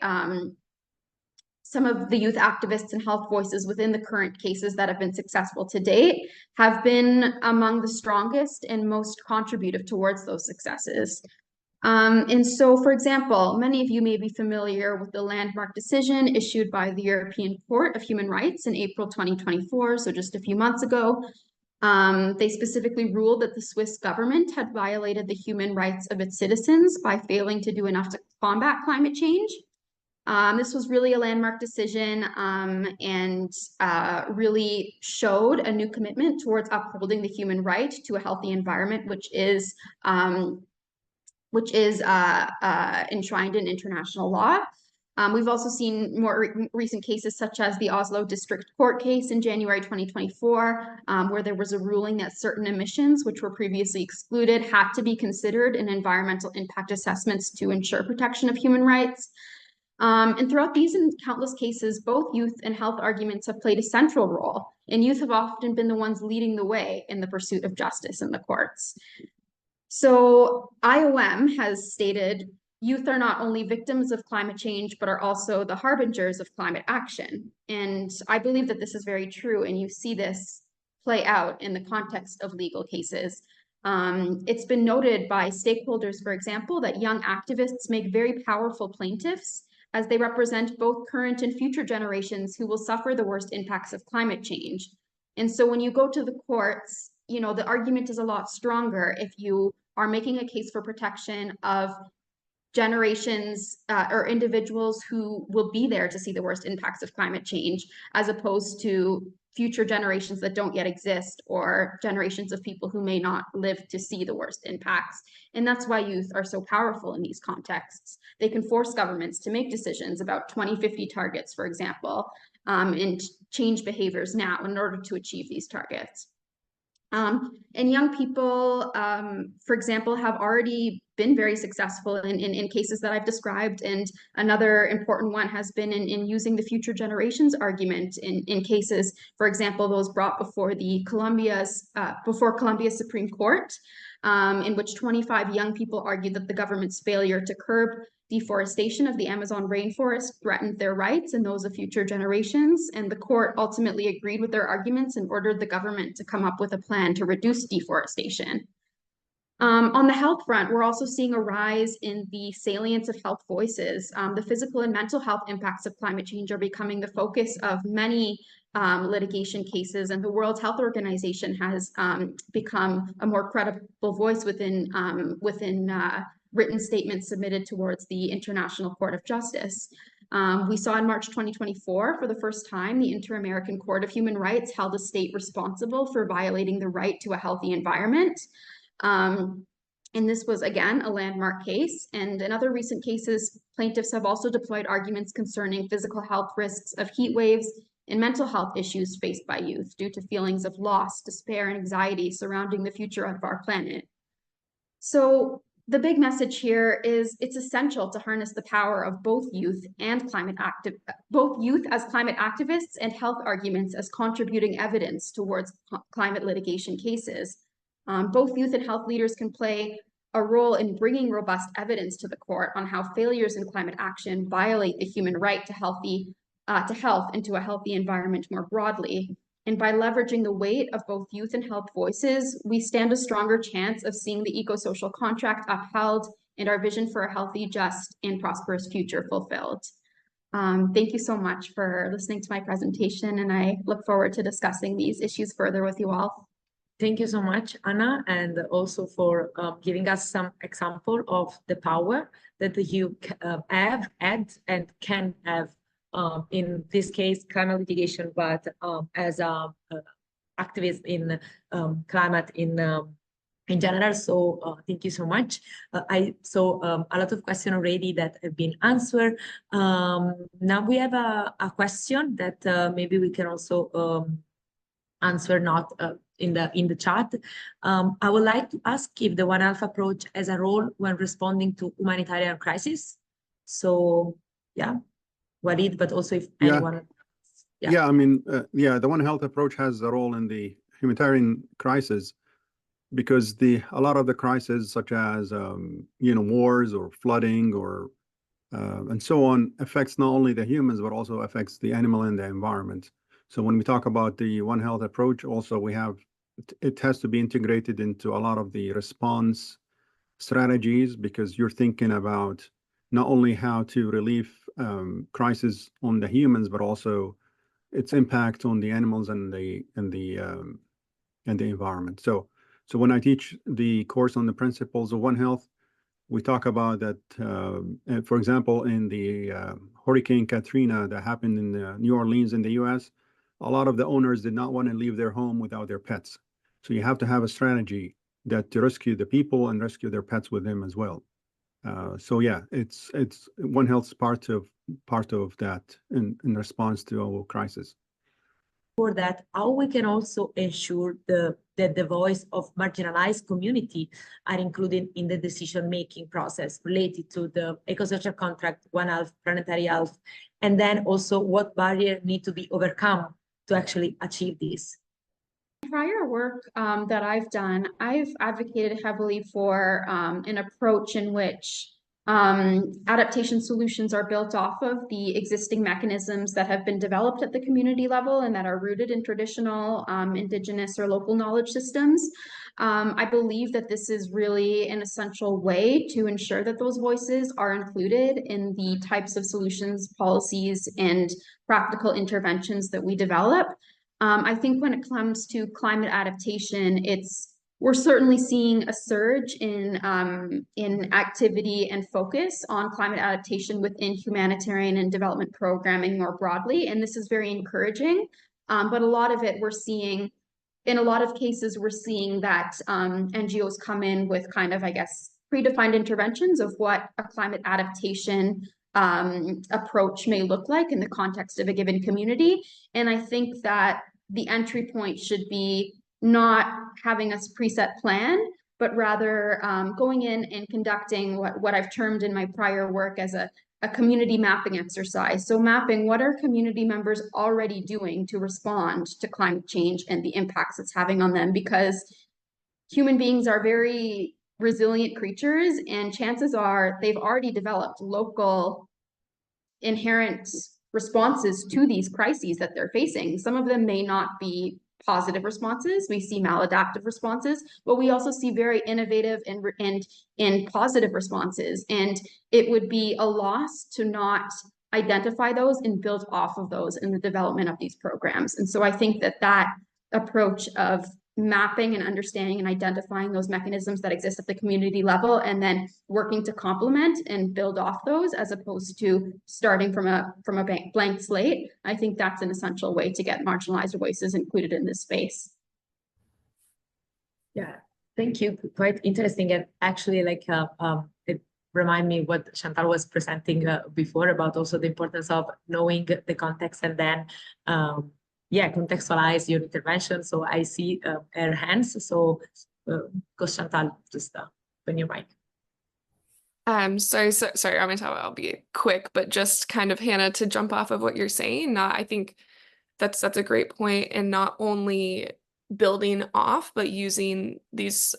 some of the youth activists and health voices within the current cases that have been successful to date have been among the strongest and most contributive towards those successes. And so, for example, many of you may be familiar with the landmark decision issued by the European Court of Human Rights in April 2024, so just a few months ago, They specifically ruled that the Swiss government had violated the human rights of its citizens by failing to do enough to combat climate change. This was really a landmark decision and really showed a new commitment towards upholding the human right to a healthy environment, which is enshrined in international law. We've also seen more recent cases such as the Oslo District Court case in January 2024, where there was a ruling that certain emissions, which were previously excluded, had to be considered in environmental impact assessments to ensure protection of human rights. And throughout these and countless cases, both youth and health arguments have played a central role, and youth have often been the ones leading the way in the pursuit of justice in the courts. So IOM has stated, youth are not only victims of climate change, but are also the harbingers of climate action. And I believe that this is very true, and you see this play out in the context of legal cases. It's been noted by stakeholders, for example, that young activists make very powerful plaintiffs, as they represent both current and future generations who will suffer the worst impacts of climate change. And so when you go to the courts, you know, the argument is a lot stronger if you are making a case for protection of generations or individuals who will be there to see the worst impacts of climate change, as opposed to future generations that don't yet exist, or generations of people who may not live to see the worst impacts. And that's why youth are so powerful in these contexts. They can force governments to make decisions about 2050 targets, for example, and change behaviors now in order to achieve these targets. And young people, for example, have already been very successful in cases that I've described. And another important one has been in using the future generations argument in cases, for example, those brought before Columbia Supreme Court, in which 25 young people argued that the government's failure to curb deforestation of the Amazon rainforest threatened their rights and those of future generations. And the court ultimately agreed with their arguments and ordered the government to come up with a plan to reduce deforestation. On the health front, we're also seeing a rise in the salience of health voices. The physical and mental health impacts of climate change are becoming the focus of many litigation cases, and the World Health Organization has become a more credible voice within written statements submitted towards the International Court of Justice. We saw in March 2024, for the first time, the Inter-American Court of Human Rights held a state responsible for violating the right to a healthy environment. And this was, again, a landmark case. And in other recent cases, plaintiffs have also deployed arguments concerning physical health risks of heat waves and mental health issues faced by youth due to feelings of loss, despair, and anxiety surrounding the future of our planet. So the big message here is it's essential to harness the power of both youth as climate activists and health arguments as contributing evidence towards climate litigation cases. Both youth and health leaders can play a role in bringing robust evidence to the court on how failures in climate action violate the human right to health and to a healthy environment more broadly. And by leveraging the weight of both youth and health voices, we stand a stronger chance of seeing the eco-social contract upheld and our vision for a healthy, just, and prosperous future fulfilled. Thank you so much for listening to my presentation, and I look forward to discussing these issues further with you all.
Thank you so much, Anna, and also for giving us some example of the power that you have had and can have in this case, climate litigation, but as a activist in climate in general. So thank you so much. I saw a lot of questions already that have been answered. Now we have a question that maybe we can also answer not in the chat. I would like to ask if the One Health approach has a role when responding to humanitarian crisis. So yeah, Walid, but also if anyone.
Yeah, I mean, the One Health approach has a role in the humanitarian crisis, because a lot of the crises, such as wars or flooding or and so on, affects not only the humans but also affects the animal and the environment. So when we talk about the One Health approach, also it has to be integrated into a lot of the response strategies, because you're thinking about not only how to relieve crisis on the humans, but also its impact on the animals and the and the environment. So when I teach the course on the principles of One Health, we talk about that, for example, in the Hurricane Katrina that happened in New Orleans in the US, a lot of the owners did not want to leave their home without their pets. So you have to have a strategy that to rescue the people and rescue their pets with them as well. So yeah, it's One Health's part of that in response to our crisis.
For that, how we can also ensure that the voice of marginalized community are included in the decision-making process related to the ecosocial contract, One Health, Planetary Health, and then also what barriers need to be overcome to actually achieve this.
Prior work that I've done, I've advocated heavily for an approach in which adaptation solutions are built off of the existing mechanisms that have been developed at the community level and that are rooted in traditional indigenous or local knowledge systems. I believe that this is really an essential way to ensure that those voices are included in the types of solutions, policies, and practical interventions that we develop. I think when it comes to climate adaptation, we're certainly seeing a surge in activity and focus on climate adaptation within humanitarian and development programming more broadly, and this is very encouraging. But a lot of it in a lot of cases, we're seeing that NGOs come in with kind of, I guess, predefined interventions of what a climate adaptation approach may look like in the context of a given community. And I think that the entry point should be not having a preset plan, but rather going in and conducting what I've termed in my prior work as a community mapping exercise. So mapping what are community members already doing to respond to climate change and the impacts it's having on them, because human beings are very resilient creatures, and chances are they've already developed local inherent responses to these crises that they're facing. Some of them may not be positive responses. We see maladaptive responses, but we also see very innovative and positive responses. And it would be a loss to not identify those and build off of those in the development of these programs. And so I think that approach of mapping and understanding and identifying those mechanisms that exist at the community level and then working to complement and build off those, as opposed to starting from a blank slate, I think that's an essential way to get marginalized voices included in this space.
Yeah, thank you. Quite interesting. And actually, like it reminded me what Chantal was presenting before about also the importance of knowing the context and then contextualize your intervention. So I see her hands. So go Chantal, just open your mic.
Sorry, Amitabha, I'll be quick, but just kind of, Hannah, to jump off of what you're saying, I think that's a great point, and not only building off, but using these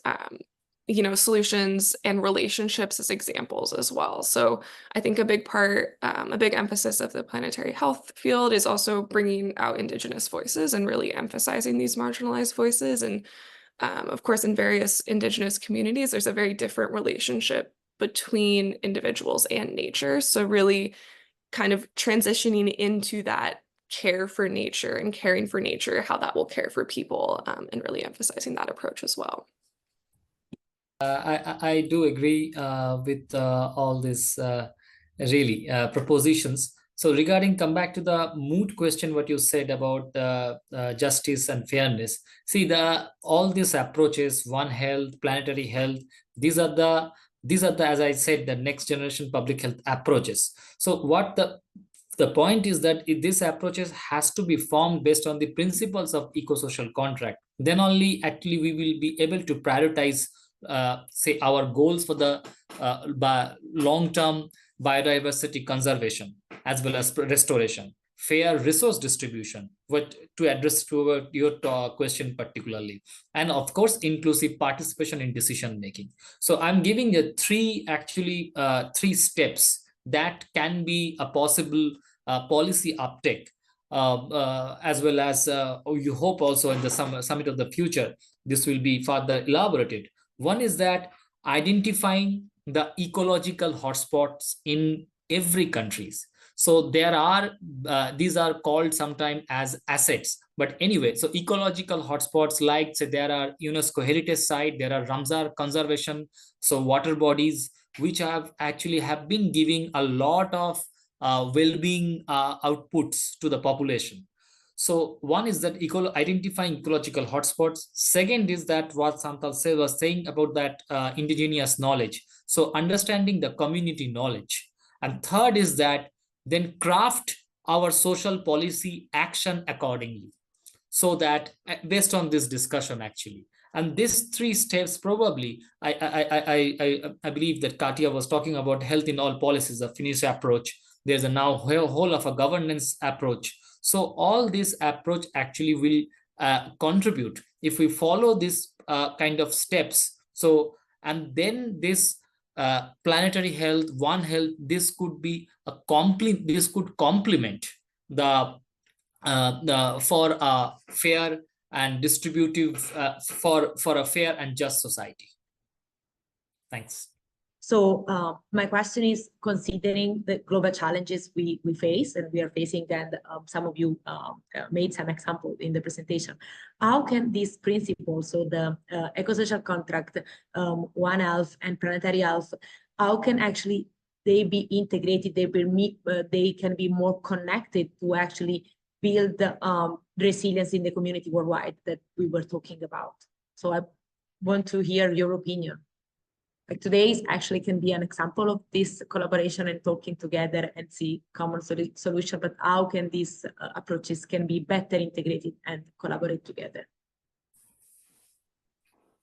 solutions and relationships as examples as well. So I think a big part, a big emphasis of the planetary health field is also bringing out Indigenous voices and really emphasizing these marginalized voices. And of course, in various Indigenous communities, there's a very different relationship between individuals and nature. So really kind of transitioning into that care for nature and caring for nature, how that will care for people, and really emphasizing that approach as well.
I do agree with all this propositions. So regarding, come back to the moot question, what you said about justice and fairness. See, all these approaches, One Health, Planetary Health, these are the, as I said, the next generation public health approaches. So what the point is that these approaches has to be formed based on the principles of eco-social contract. Then only actually we will be able to prioritize say our goals for the long-term biodiversity conservation as well as restoration, fair resource distribution, what to address to your question particularly, and of course inclusive participation in decision making. So I'm giving you three steps that can be a possible policy uptake, as well as you hope also in the summit of the future this will be further elaborated. One is that identifying the ecological hotspots in every countries. So there are, these are called sometimes as assets. But anyway, so ecological hotspots, like say there are UNESCO heritage site, there are Ramsar conservation, so water bodies, which have been giving a lot of well-being outputs to the population. So one is that identifying ecological hotspots. Second is that what Chantal was saying about that indigenous knowledge. So understanding the community knowledge. And third is that then craft our social policy action accordingly. So that based on this discussion actually. And these three steps probably, I believe that Katia was talking about health in all policies, a Finnish approach. There's a now whole of a governance approach. So all this approach actually will contribute if we follow this kind of steps. So, and then this planetary health, One Health, this could be a this could complement the for a fair and distributive for a fair and just society. Thanks.
So my question is, considering the global challenges we face and we are facing, and some of you made some example in the presentation, how can these principles, so the eco-social contract, One Health and planetary health, how can actually they be integrated, they can be more connected to actually build resilience in the community worldwide that we were talking about? So I want to hear your opinion. Like today actually can be an example of this collaboration and talking together and see common solution, but how can these approaches can be better integrated and collaborate together?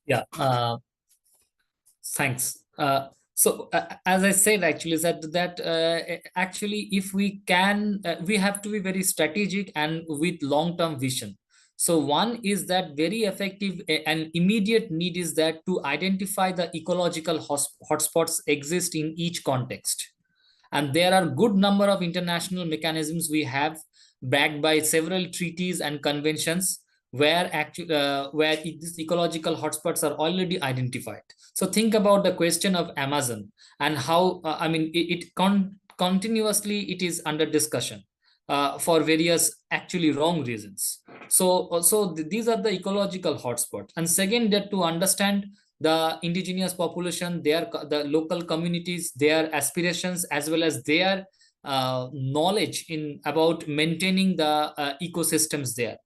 Yeah, thanks. So as I said, actually, that actually, if we can, we have to be very strategic and with long-term vision. So one is that very effective and immediate need is that to identify the ecological hotspots exist in each context. And there are good number of international mechanisms we have backed by several treaties and conventions where actually where these ecological hotspots are already identified. So think about the question of Amazon and how I mean continuously it is under discussion for various actually wrong reasons. So these are the ecological hotspots. And second, that to understand the indigenous population, the local communities, their aspirations, as well as their knowledge about maintaining the ecosystems there,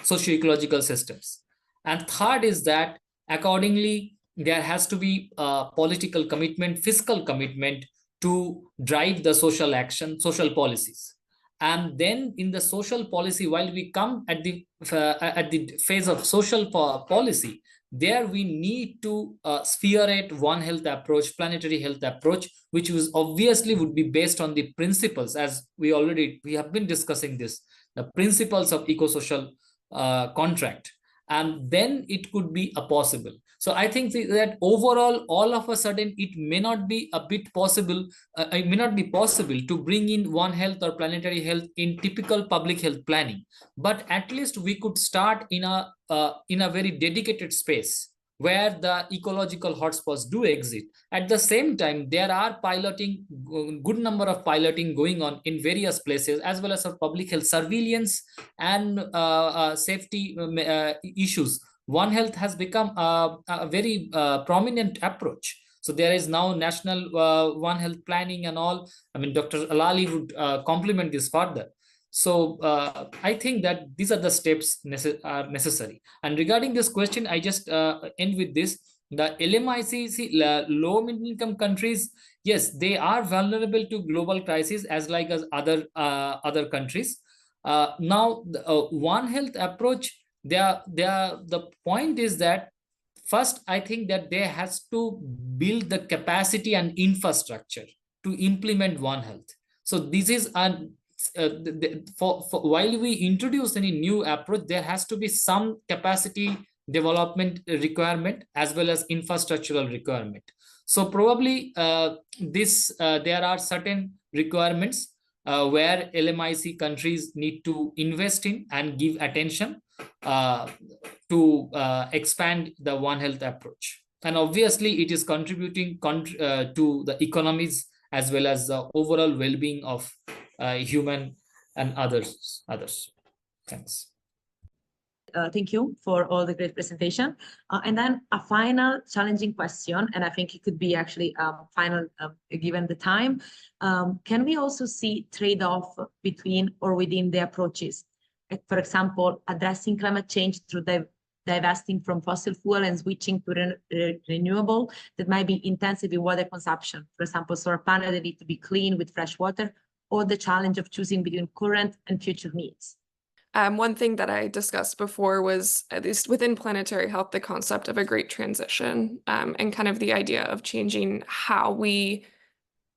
socio-ecological systems. And third is that accordingly there has to be political commitment, fiscal commitment to drive the social action, social policies. And then in the social policy, while we come at the phase of social policy, there we need to spearhead One Health approach, planetary health approach, which was obviously would be based on the principles, as we have been discussing this, the principles of eco-social contract. And then it could be a possible. So I think that overall, all of a sudden, it may not be a bit possible. It may not be possible to bring in One Health or planetary health in typical public health planning. But at least we could start in a very dedicated space where the ecological hotspots do exist. At the same time, there are good number of piloting going on in various places, as well as public health surveillance and safety issues. One Health has become a very prominent approach. So there is now national One Health planning and all. I mean, Dr. Alali would complement this further. So I think that these are the steps necessary. And regarding this question, I just end with this. The LMIC, low middle income countries, yes, they are vulnerable to global crises as other countries. Now, the One Health approach, the point is that first, I think that there has to build the capacity and infrastructure to implement One Health. So this is while we introduce any new approach, there has to be some capacity development requirement as well as infrastructural requirement. So probably there are certain requirements where LMIC countries need to invest in and give attention to expand the One Health approach. And obviously it is contributing to the economies as well as the overall well-being of human and others. Thanks.
Thank you for all the great presentation. And then a final challenging question, and I think it could be actually final given the time. Can we also see trade-off between or within the approaches? For example, addressing climate change through divesting from fossil fuel and switching to renewable that might be intensive in water consumption. For example, solar panels that need to be clean with fresh water, or the challenge of choosing between current and future needs.
One thing that I discussed before was, at least within planetary health, the concept of a great transition, and kind of the idea of changing how we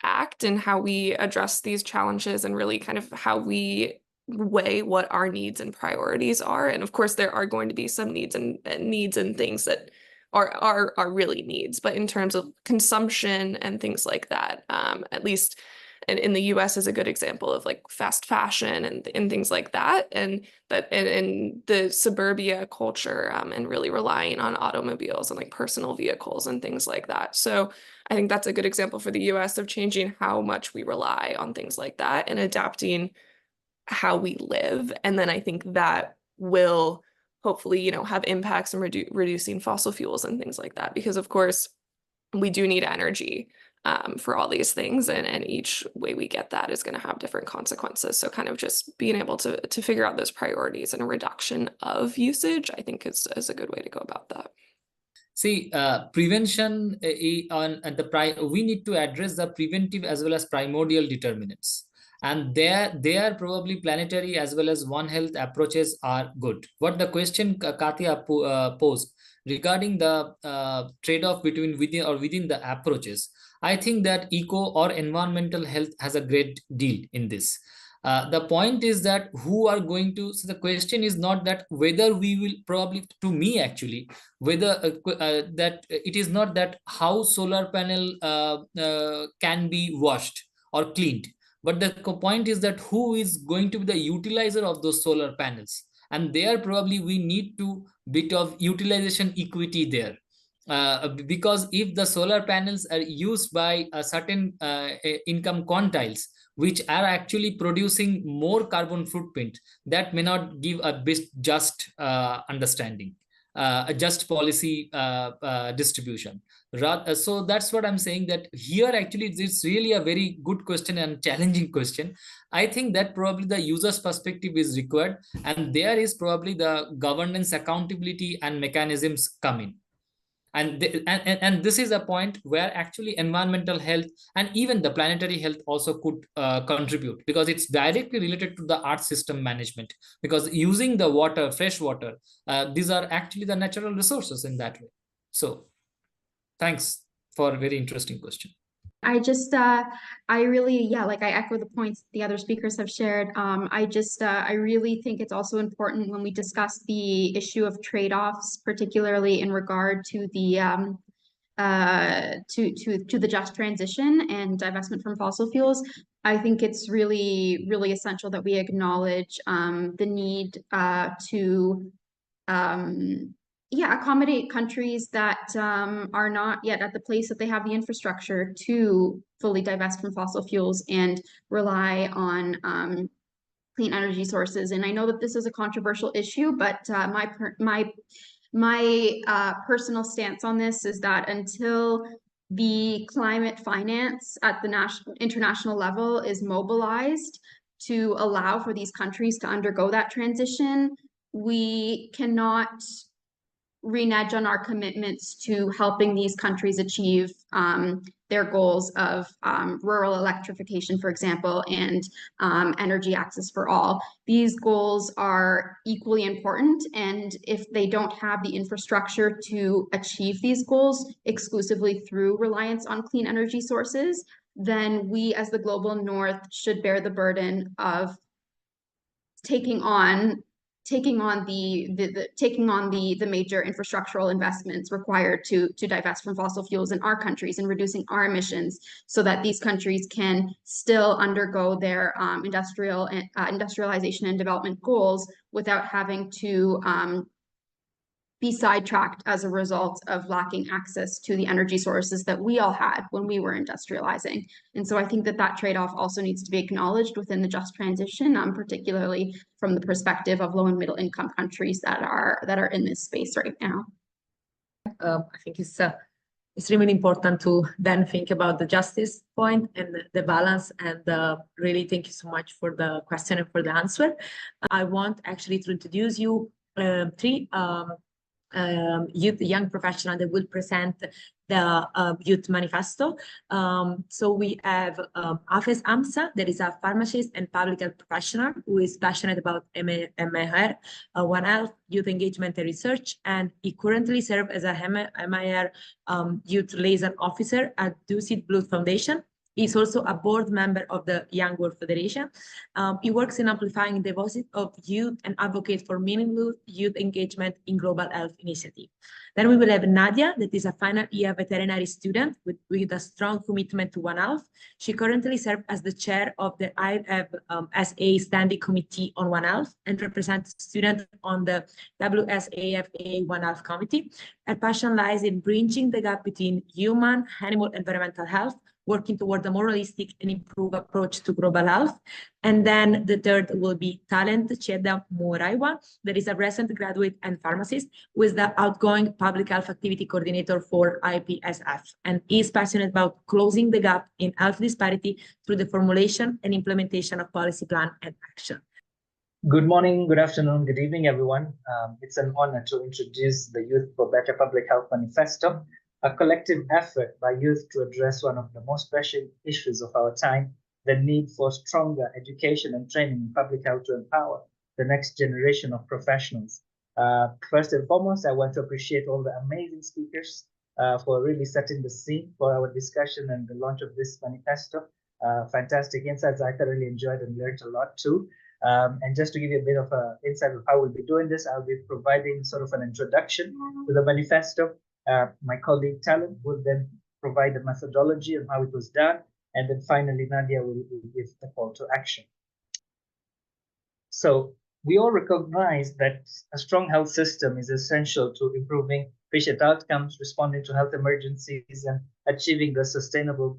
act and how we address these challenges, and really kind of how we weigh what our needs and priorities are. And of course, there are going to be some needs and things that are really needs, but in terms of consumption and things like that, at least in the US is a good example of like fast fashion and things like that, and the suburbia culture, and really relying on automobiles and like personal vehicles and things like that. So I think that's a good example for the US of changing how much we rely on things like that and adapting how we live. And then I think that will hopefully, you know, have impacts in reducing fossil fuels and things like that, because of course we do need energy for all these things, and each way we get that is going to have different consequences. So kind of just being able to figure out those priorities and a reduction of usage, I think is a good way to go about that.
See, prevention we need to address the preventive as well as primordial determinants. And there probably planetary as well as One Health approaches are good. What the question Katya posed regarding the trade-off between within the approaches, I think that eco or environmental health has a great deal in this. The point is that who are going to, so the question is not that whether we will, probably to me actually, whether that it is not that how solar panel can be washed or cleaned, but the point is that who is going to be the utilizer of those solar panels. And there probably we need to bit of utilization equity there. Because if the solar panels are used by a certain income quantiles, which are actually producing more carbon footprint, that may not give a just understanding, a just policy distribution. So that's what I'm saying, that here actually it's really a very good question and challenging question. I think that probably the user's perspective is required, and there is probably the governance, accountability and mechanisms come in. And this is a point where actually environmental health and even the planetary health also could contribute, because it's directly related to the earth system management, because using the water, fresh water, these are actually the natural resources in that way. So thanks for a very interesting question.
I just, I really, like I echo the points the other speakers have shared. I really think it's also important when we discuss the issue of trade-offs, particularly in regard to the to the just transition and divestment from fossil fuels. I think it's really, really essential that we acknowledge the need to accommodate countries that are not yet at the place that they have the infrastructure to fully divest from fossil fuels and rely on clean energy sources. And I know that this is a controversial issue, but my personal stance on this is that until the climate finance at the international level is mobilized to allow for these countries to undergo that transition, we cannot renege on our commitments to helping these countries achieve their goals of rural electrification, for example, and energy access for all. These goals are equally important, and if they don't have the infrastructure to achieve these goals exclusively through reliance on clean energy sources, then we as the global north should bear the burden of taking on the major infrastructural investments required to divest from fossil fuels in our countries and reducing our emissions, so that these countries can still undergo their industrialization and development goals without having to be sidetracked as a result of lacking access to the energy sources that we all had when we were industrializing. And so I think that that trade-off also needs to be acknowledged within the just transition, particularly from the perspective of low and middle income countries that are in this space right now.
I think it's really important to then think about the justice point and the balance. And really, thank you so much for the question and for the answer. I want actually to introduce you three young professionals that will present the youth manifesto. So we have IFMSA, that is a pharmacist and public health professional who is passionate about MIR, One Health, youth engagement and research, and he currently serves as a MIR youth liaison officer at Dusit Blood Foundation. He's also a board member of the Young WFPHA Federation. He works in amplifying the voices of youth and advocates for meaningful youth engagement in global health initiative. Then we will have Nadia, that is a final year veterinary student with a strong commitment to One Health. She currently serves as the chair of the IFMSA Standing Committee on One Health and represents students on the WSAFA One Health Committee. Her passion lies in bridging the gap between human, animal, and environmental health, working toward a more holistic and improved approach to global health. And then the third will be Talent Cheda Muraiwa, that is a recent graduate and pharmacist, who is the outgoing public health activity coordinator for IPSF, and is passionate about closing the gap in health disparity through the formulation and implementation of policy plan and action.
Good morning, good afternoon, good evening, everyone. It's an honor to introduce the Youth for Better Public Health Manifesto, a collective effort by youth to address one of the most pressing issues of our time, the need for stronger education and training in public health to empower the next generation of professionals. First and foremost, I want to appreciate all the amazing speakers for really setting the scene for our discussion and the launch of this manifesto. Fantastic insights. I thoroughly enjoyed and learned a lot too. And just to give you a bit of an insight of how we'll be doing this, I'll be providing sort of an introduction to the manifesto. My colleague Talent will then provide the methodology and how it was done. And then finally, Nadia will give the call to action. So we all recognize that a strong health system is essential to improving patient outcomes, responding to health emergencies, and achieving the sustainable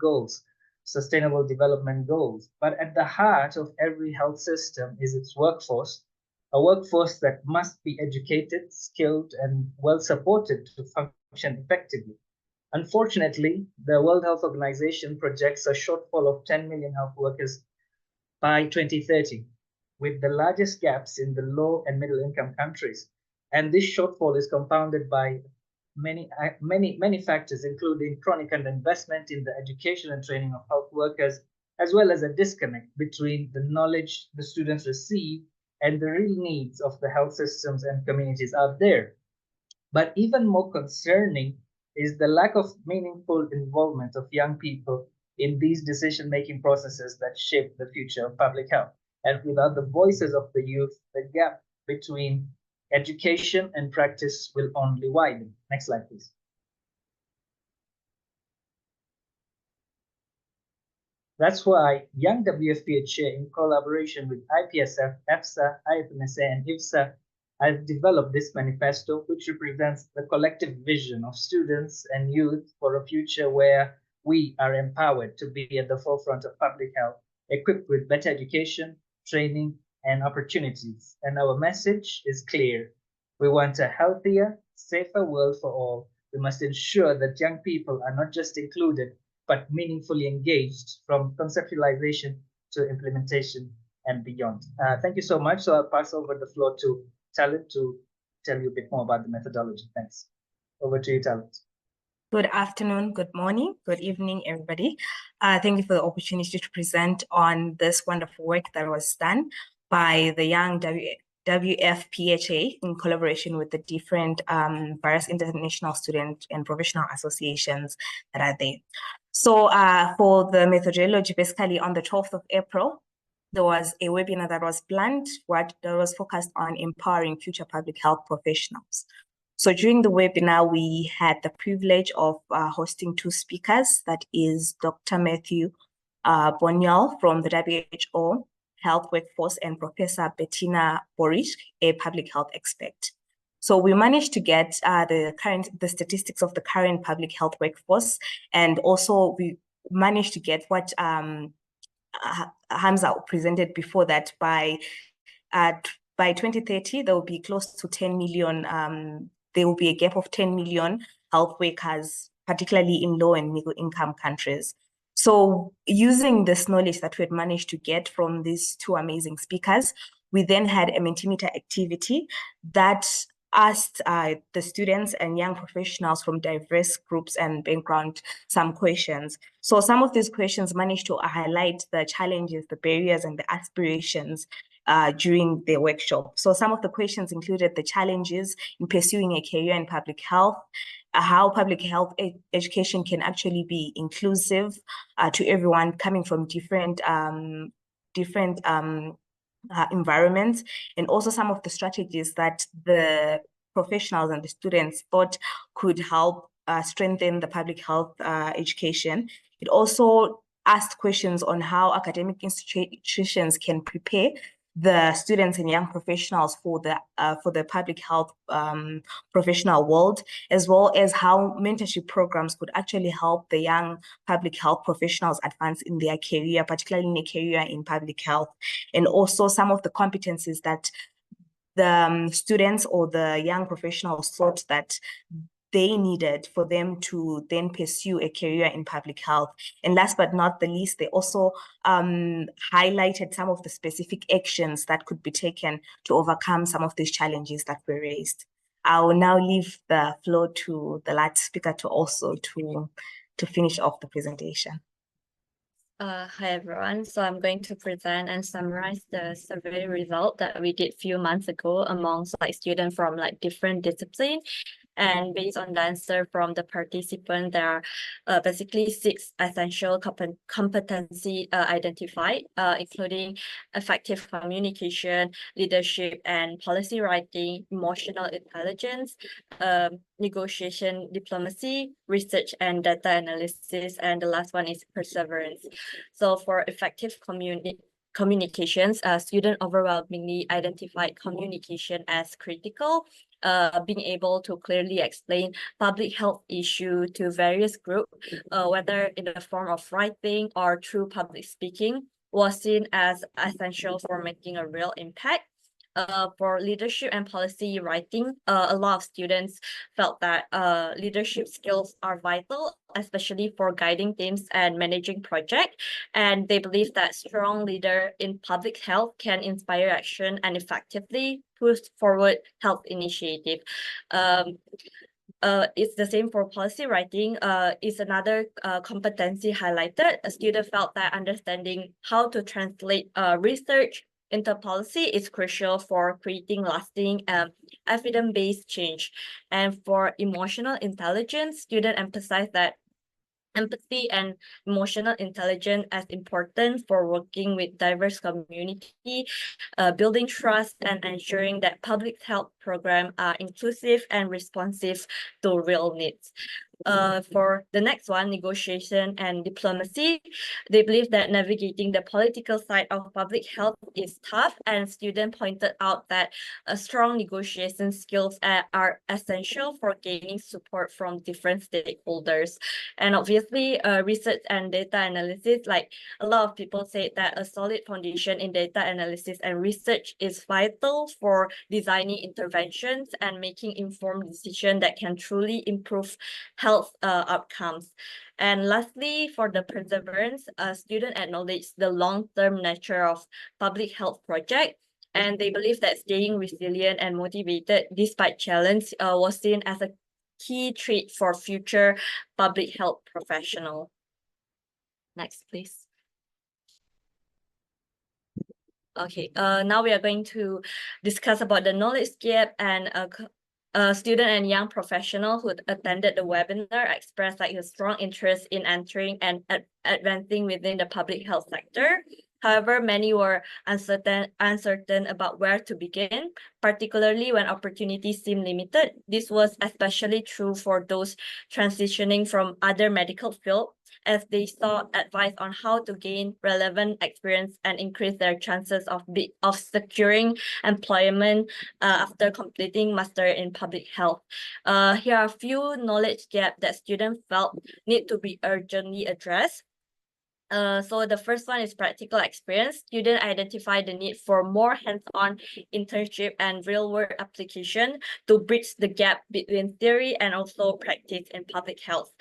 development goals. But at the heart of every health system is its workforce, a workforce that must be educated, skilled, and well supported to function effectively. Unfortunately, the World Health Organization projects a shortfall of 10 million health workers by 2030, with the largest gaps in the low and middle income countries. And this shortfall is compounded by many factors, including chronic underinvestment in the education and training of health workers, as well as a disconnect between the knowledge the students receive and the real needs of the health systems and communities out there. But even more concerning is the lack of meaningful involvement of young people in these decision-making processes that shape the future of public health. And without the voices of the youth, the gap between education and practice will only widen. Next slide, please. That's why Young WFPHA, in collaboration with IPSF, EPHSA, IFMSA, and IVSA, have developed this manifesto, which represents the collective vision of students and youth for a future where we are empowered to be at the forefront of public health, equipped with better education, training, and opportunities. And our message is clear. We want a healthier, safer world for all. We must ensure that young people are not just included, but meaningfully engaged from conceptualization to implementation and beyond. Thank you so much. So I'll pass over the floor to Talent to tell you a bit more about the methodology. Thanks. Over to you, Talent.
Good afternoon, good morning, good evening, everybody. Thank you for the opportunity to present on this wonderful work that was done by the Young WFPHA in collaboration with the different various international student and professional associations that are there. So for the methodology, basically on the 12th of April, there was a webinar that was planned, that was focused on empowering future public health professionals. So during the webinar, we had the privilege of hosting two speakers, that is Dr. Matthew Bonial from the WHO Health Workforce and Professor Bettina Borish, a public health expert. So we managed to get the statistics of the current public health workforce, and also we managed to get what Hamza presented before, that by 2030 there will be close to 10 million. There will be a gap of 10 million health workers, particularly in low and middle income countries. So using this knowledge that we had managed to get from these two amazing speakers, we then had a Mentimeter activity that asked the students and young professionals from diverse groups and background some questions. So some of these questions managed to highlight the challenges, the barriers, and the aspirations during the workshop. So some of the questions included the challenges in pursuing a career in public health, how public health education can actually be inclusive to everyone coming from different environments, and also some of the strategies that the professionals and the students thought could help strengthen the public health education. It also asked questions on how academic institutions can prepare the students and young professionals for the public health professional world, as well as how mentorship programs could actually help the young public health professionals advance in their career, particularly in a career in public health, and also some of the competencies that the students or the young professionals thought that they needed for them to then pursue a career in public health. And last but not the least, they also highlighted some of the specific actions that could be taken to overcome some of these challenges that were raised. I will now leave the floor to the last speaker to finish off the presentation.
Hi everyone. So I'm going to present and summarize the survey result that we did a few months ago amongst students from different disciplines. And based on the answer from the participant, there are basically 6 essential competency identified, including effective communication, leadership and policy writing, emotional intelligence, negotiation diplomacy, research and data analysis, and the last one is perseverance. So for effective communications, students overwhelmingly identified communication as critical. Being able to clearly explain public health issue to various groups, whether in the form of writing or through public speaking, was seen as essential for making a real impact. For leadership and policy writing, a lot of students felt that leadership skills are vital, especially for guiding teams and managing projects. And they believe that strong leader in public health can inspire action and effectively push forward health initiative. It's the same for policy writing. Is another competency highlighted. A student felt that understanding how to translate research into policy is crucial for creating lasting evidence-based change. And for emotional intelligence, students emphasize that empathy and emotional intelligence as important for working with diverse community, building trust and ensuring that public health programs are inclusive and responsive to real needs. For the next one, negotiation and diplomacy, they believe that navigating the political side of public health is tough, and students pointed out that strong negotiation skills are essential for gaining support from different stakeholders. And obviously, research and data analysis, a lot of people say that a solid foundation in data analysis and research is vital for designing interventions and making informed decisions that can truly improve health outcomes. And lastly, for the perseverance, students acknowledge the long-term nature of public health project, and they believe that staying resilient and motivated despite challenge was seen as a key trait for future public health professional. Next, please. Okay, now we are going to discuss about the knowledge gap, and student and young professional who attended the webinar expressed a strong interest in entering and advancing within the public health sector. However, many were uncertain about where to begin, particularly when opportunities seem limited. This was especially true for those transitioning from other medical fields, as they sought advice on how to gain relevant experience and increase their chances of securing employment after completing master in public health. Here are a few knowledge gaps that students felt need to be urgently addressed. So the first one is practical experience. Students identify the need for more hands-on internship and real-world application to bridge the gap between theory and also practice in public health.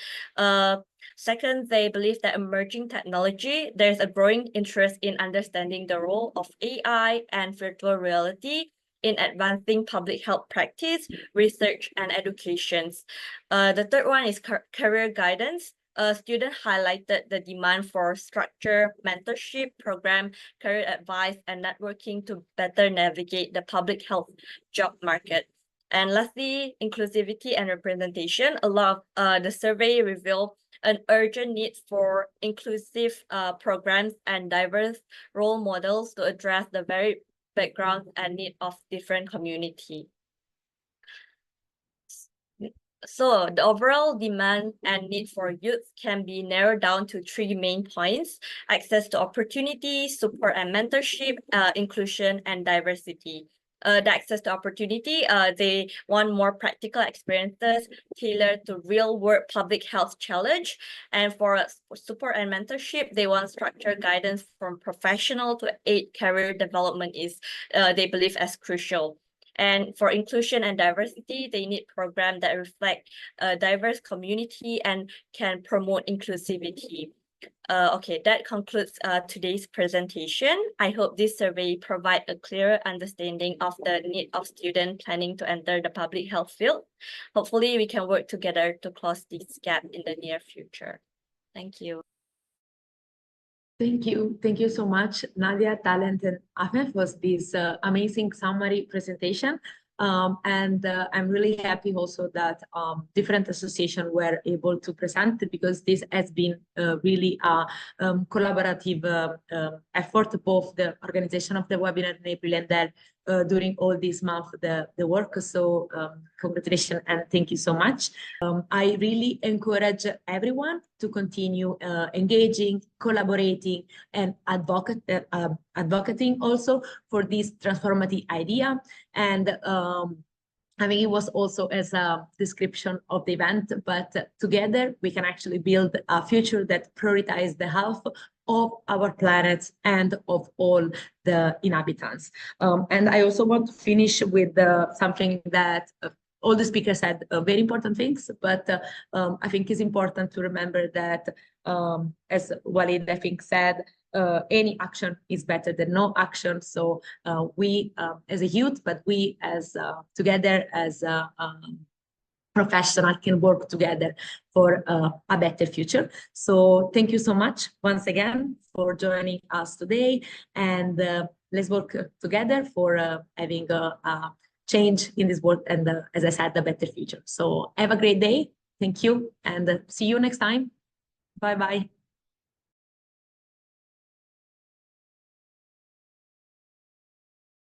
Second, they believe that emerging technology, there's a growing interest in understanding the role of AI and virtual reality in advancing public health practice, research, and educations. The third one is career guidance. Students highlighted the demand for structured mentorship program, career advice, and networking to better navigate the public health job market. And lastly, inclusivity and representation. A lot of the survey revealed an urgent need for inclusive programs and diverse role models to address the varied backgrounds and needs of different communities. So the overall demand and need for youth can be narrowed down to three main points: access to opportunity, support and mentorship, inclusion, and diversity. The access to opportunity, they want more practical experiences tailored to real-world public health challenge. And for support and mentorship, they want structured guidance from professional to aid career development is, they believe, as crucial. And for inclusion and diversity, they need programs that reflect a diverse community and can promote inclusivity. Okay, that concludes today's presentation. I hope this survey provides a clearer understanding of the need of students planning to enter the public health field. Hopefully, we can work together to close this gap in the near future. Thank you.
Thank you. Thank you so much, Nadia, Talent, and Ahmed, for this amazing summary presentation. I'm really happy also that different associations were able to present, because this has been really a collaborative effort, both the organization of the webinar in April and then during all this month, the work. So congratulations and thank you so much. I really encourage everyone to continue engaging, collaborating, and advocating also for this transformative idea. And I mean, it was also as a description of the event, but together we can actually build a future that prioritizes the health of our planet and of all the inhabitants. And I also want to finish with something that all the speakers said, very important things, but I think it's important to remember that, as Walid, I think, said, any action is better than no action. So we as a youth, but we as together as a professional can work together for a better future. So thank you so much once again for joining us today, and let's work together for having a change in this world and, as I said, a better future. So have a great day. Thank you, and see you next time. Bye-bye.